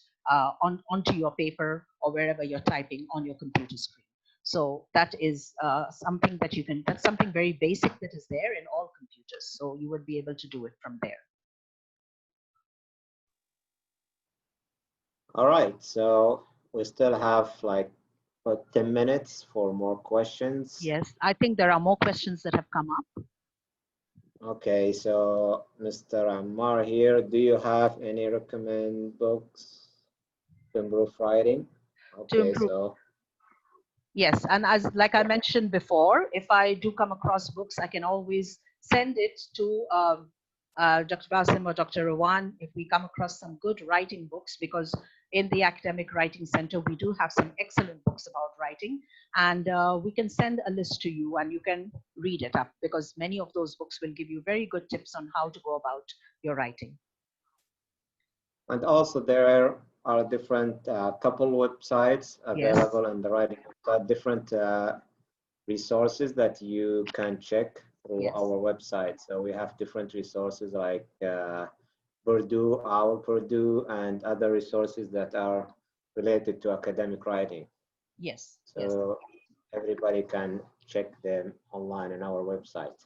onto your paper or wherever you're typing on your computer screen. So that is something that you can, that's something very basic that is there in all computers. So you would be able to do it from there. All right, so we still have like about 10 minutes for more questions. Yes, I think there are more questions that have come up. Okay, so Mr. Ammar here, do you have any recommend books to improve writing? Okay, To improve. so Yes, and as like I mentioned before, if I do come across books, I can always send it to Dr. Basim or Dr. Rawan if we come across some good writing books, because in the Academic Writing Center, we do have some excellent books about writing, and we can send a list to you and you can read it up, because many of those books will give you very good tips on how to go about your writing. and also there are different couple websites available in the writing website, different resources that you can check through our website. So we have different resources like Purdue, our Purdue, and other resources that are related to academic writing. Yes. So everybody can check them online on our website.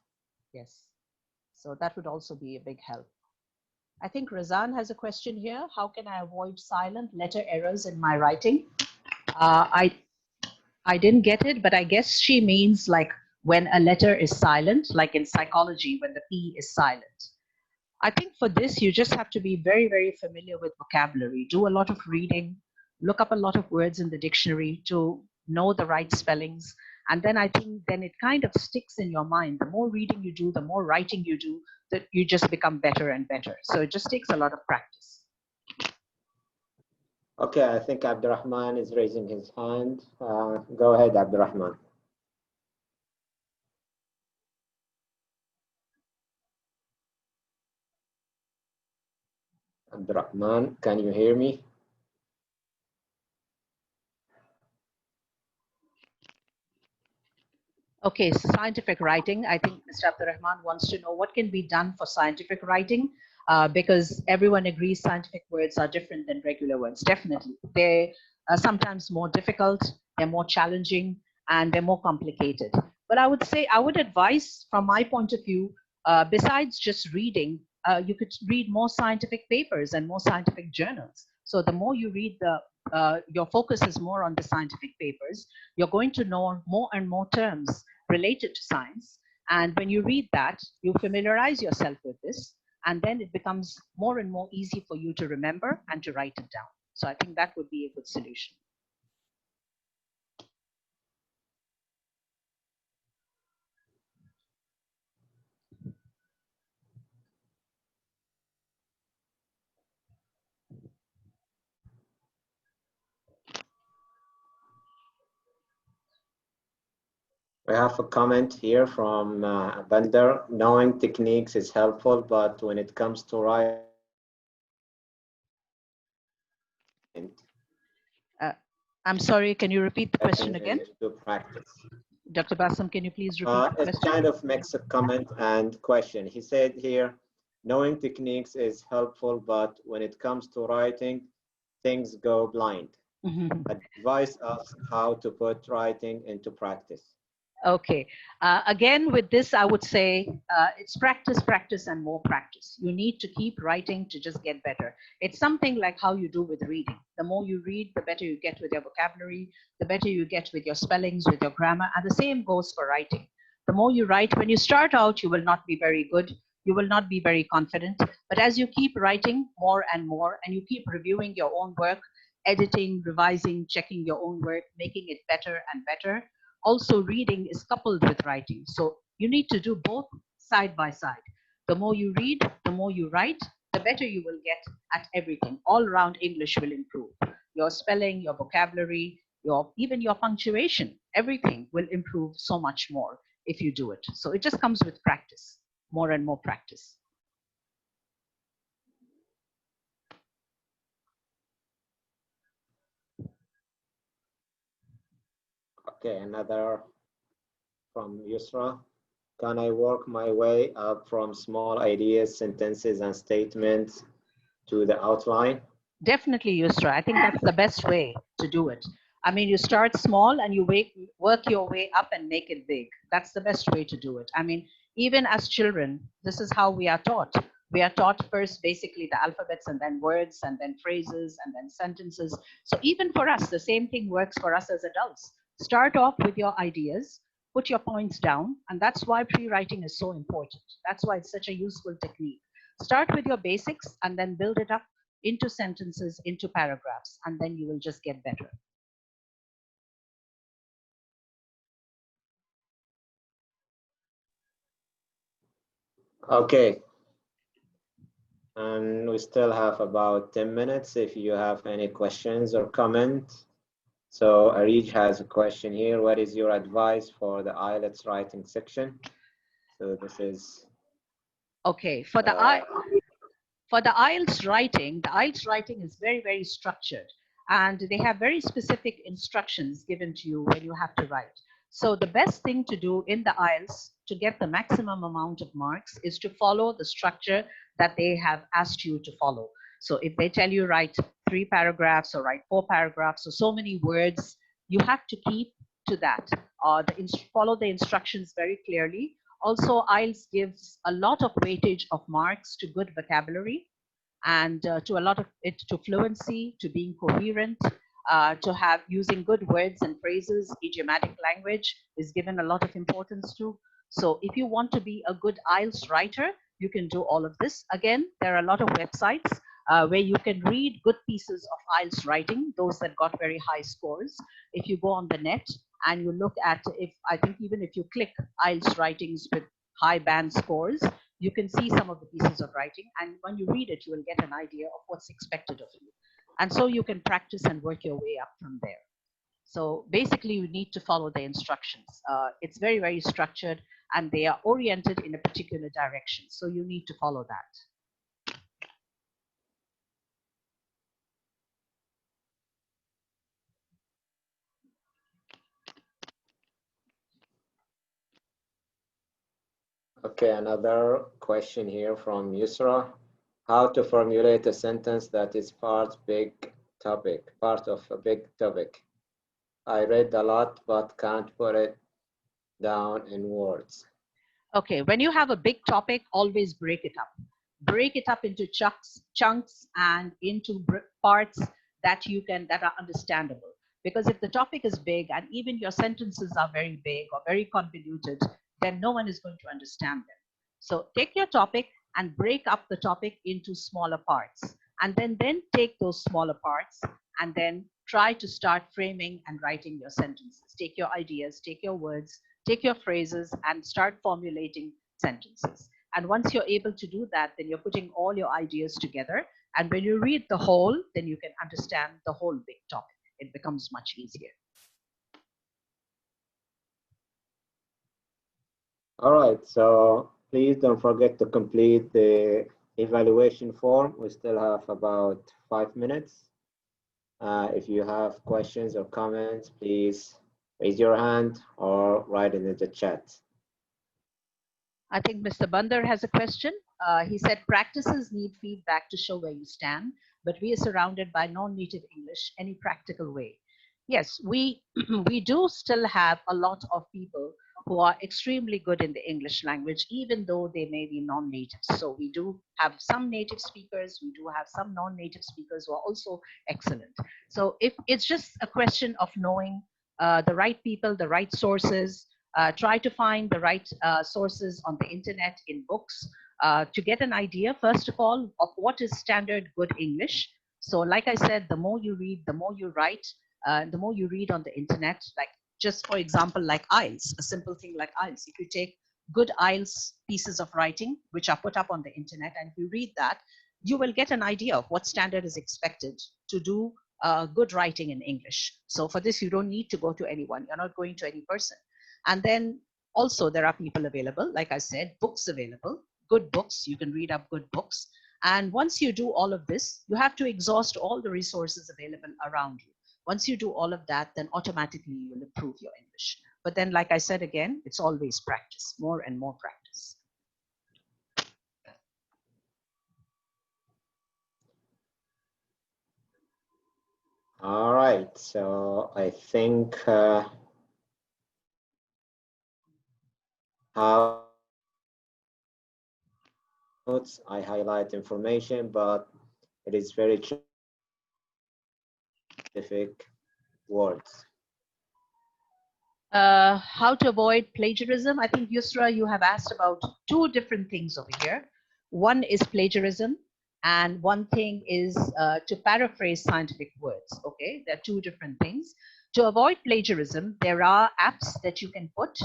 Yes. So that would also be a big help. I think Razan has a question here. How can I avoid silent letter errors in my writing? I didn't get it, but I guess she means like when a letter is silent, like in psychology, when the P is silent. I think for this, you just have to be very, very familiar with vocabulary. Do a lot of reading, look up a lot of words in the dictionary to know the right spellings. And then I think then it kind of sticks in your mind. The more reading you do, the more writing you do, that you just become better and better. So it just takes a lot of practice. Okay, I think Abdurrahman is raising his hand. Go ahead, Abdurrahman. Abdurrahman, can you hear me? Okay, so scientific writing. I think Mr. Abdurrahman wants to know what can be done for scientific writing, because everyone agrees scientific words are different than regular words. Definitely. They are sometimes more difficult, they're more challenging, and they're more complicated. But I would say, I would advise from my point of view, besides just reading, you could read more scientific papers and more scientific journals. So the more you read your focus is more on the scientific papers, you're going to know more and more terms related to science. And when you read that, you familiarize yourself with this, and then it becomes more and more easy for you to remember and to write it down. So I think that would be a good solution. We have a comment here from Bender. Knowing techniques is helpful, but when it comes to writing, I'm sorry, can you repeat the question again? To practice. Dr. Basim, can you please repeat the question? It's kind of makes a comment and question. He said here, knowing techniques is helpful, but when it comes to writing, things go blind. Advise us how to put writing into practice. Okay. Again, with this, I would say it's practice, practice, and more practice. You need to keep writing to just get better. It's something like how you do with reading. The more you read, the better you get with your vocabulary, the better you get with your spellings, with your grammar, and the same goes for writing. The more you write, when you start out, you will not be very good. You will not be very confident. But as you keep writing more and you keep reviewing your own work, editing, revising, checking your own work, making it better and better. Also, reading is coupled with writing. So you need to do both side by side. The more you read, the more you write, the better you will get at everything. All round English will improve. Your spelling, your vocabulary, even your punctuation, everything will improve so much more if you do it. So it just comes with practice, more and more practice. Okay, another from Yusra. Can I work my way up from small ideas, sentences, and statements to the outline? Definitely, Yusra. I think that's the best way to do it. I mean, you start small and you work your way up and make it big. That's the best way to do it. I mean, even as children, this is how we are taught. We are taught first basically the alphabets and then words and then phrases and then sentences. So even for us, the same thing works for us as adults. Start off with your ideas, put your points down, and that's why pre-writing is so important. That's why it's such a useful technique. Start with your basics and then build it up into sentences, into paragraphs, and then you will just get better. Okay. And we still have about 10 minutes if you have any questions or comments. So Arij has a question here. What is your advice for the IELTS writing section? So this is... Okay, for the IELTS writing is very, very structured. And they have very specific instructions given to you when you have to write. So the best thing to do in the IELTS to get the maximum amount of marks is to follow the structure that they have asked you to follow. So if they tell you write 3 paragraphs or write 4 paragraphs or so many words, you have to keep to that. Follow the instructions very clearly. Also, IELTS gives a lot of weightage of marks to good vocabulary and to a lot of it to fluency, to being coherent, to have using good words and phrases. Idiomatic language is given a lot of importance to. So if you want to be a good IELTS writer, you can do all of this. Again, there are a lot of websites where you can read good pieces of IELTS writing, those that got very high scores. If you go on the net and you look at, I think even if you click IELTS writings with high band scores, you can see some of the pieces of writing, and when you read it, you will get an idea of what's expected of you. And so you can practice and work your way up from there. So basically, you need to follow the instructions. It's very, very structured, and they are oriented in a particular direction. So you need to follow that. Okay, another question here from Yusra. How to formulate a sentence that is part of a big topic. I read a lot, but can't put it down in words. Okay, when you have a big topic, always break it up. Break it up into chunks and into parts that are understandable. Because if the topic is big and even your sentences are very big or very convoluted, then no one is going to understand them. So take your topic and break up the topic into smaller parts. And then take those smaller parts and then try to start framing and writing your sentences. Take your ideas, take your words, take your phrases and start formulating sentences. And once you're able to do that, then you're putting all your ideas together. And when you read the whole, then you can understand the whole big topic. It becomes much easier. All right, so please don't forget to complete the evaluation form. We still have about 5 minutes. If you have questions or comments, please raise your hand or write it in the chat. I think Mr. Bandar has a question. He said practices need feedback to show where you stand, but we are surrounded by non-native English. Any practical way? Yes, we do still have a lot of people who are extremely good in the English language, even though they may be non-natives. So we do have some native speakers, we do have some non-native speakers who are also excellent. So if it's just a question of knowing the right people, the right sources, Try to find the right sources on the internet, in books, to get an idea, first of all, of what is standard good English. So like I said, the more you read, the more you write, the more you read on the internet, like just for example, like IELTS, a simple thing like IELTS. If you take good IELTS pieces of writing, which are put up on the internet, and you read that, you will get an idea of what standard is expected to do good writing in English. So for this, you don't need to go to anyone. You're not going to any person. And then also there are people available, like I said, books available, good books. You can read up good books. And once you do all of this, you have to exhaust all the resources available around you. Once you do all of that, then automatically you will improve your English. But then, like I said again, it's always practice, more and more practice. All right, so I think how notes, I highlight information, but it is very specific words. How to avoid plagiarism? I think, Yusra, you have asked about two different things over here. One is plagiarism, and one thing is to paraphrase scientific words. Okay, they're two different things. To avoid plagiarism, there are apps that you can put,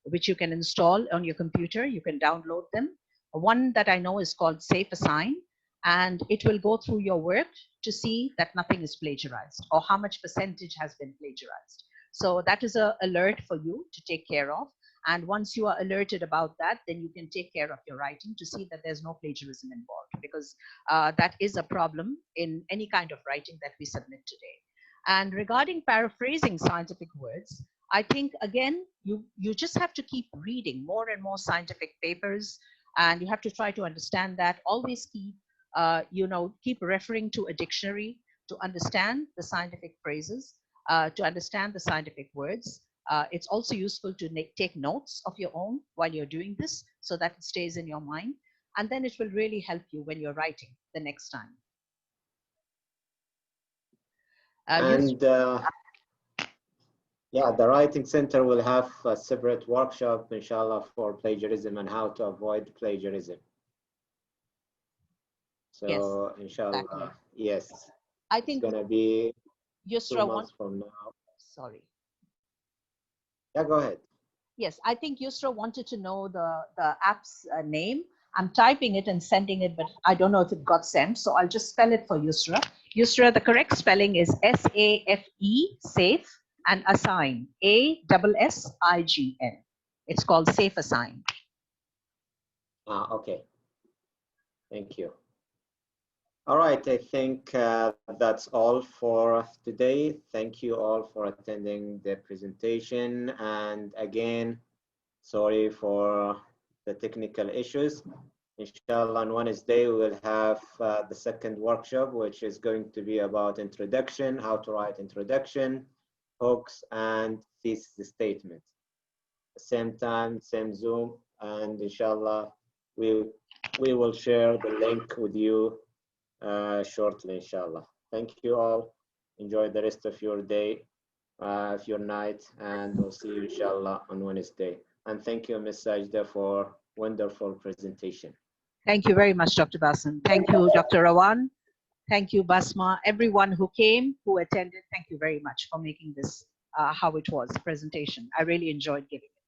which you can install on your computer. You can download them. One that I know is called Safe Assign, and it will go through your work to see that nothing is plagiarized or how much percentage has been plagiarized. So that is an alert for you to take care of. And once you are alerted about that, then you can take care of your writing to see that there's no plagiarism involved, because that is a problem in any kind of writing that we submit today. And regarding paraphrasing scientific words, I think, again, you just have to keep reading more and more scientific papers, and you have to try to understand that. Always keep, keep referring to a dictionary to understand the scientific phrases. To understand the scientific words. It's also useful to take notes of your own while you're doing this, so that it stays in your mind. And then it will really help you when you're writing the next time. Yeah, the Writing Center will have a separate workshop, inshallah, for plagiarism and how to avoid plagiarism. So, yes, inshallah, exactly. Yes. I think it's going to be Yusra, 2 months from now. Sorry. Yeah, go ahead. Yes, I think Yusra wanted to know the app's name. I'm typing it and sending it, but I don't know if it got sent. So I'll just spell it for Yusra. Yusra, the correct spelling is S-A-F-E, safe, and assign, A-S-S-I-G-N. It's called Safe Assign. Okay. Thank you. All right, I think that's all for today. Thank you all for attending the presentation. And again, sorry for the technical issues. Inshallah, on Wednesday, we will have the second workshop, which is going to be about introduction, how to write introduction, hooks, and thesis statement. Same time, same Zoom, and inshallah, we will share the link with you shortly, inshallah. Thank you all. Enjoy the rest of your day, of your night, and we'll see you, inshallah, on Wednesday. And thank you, Ms. Sajida, for wonderful presentation. Thank you very much, Dr. Bassam. Thank you, Dr. Rawan. Thank you, Basma. Everyone who came, who attended, thank you very much for making this how it was, presentation. I really enjoyed giving it.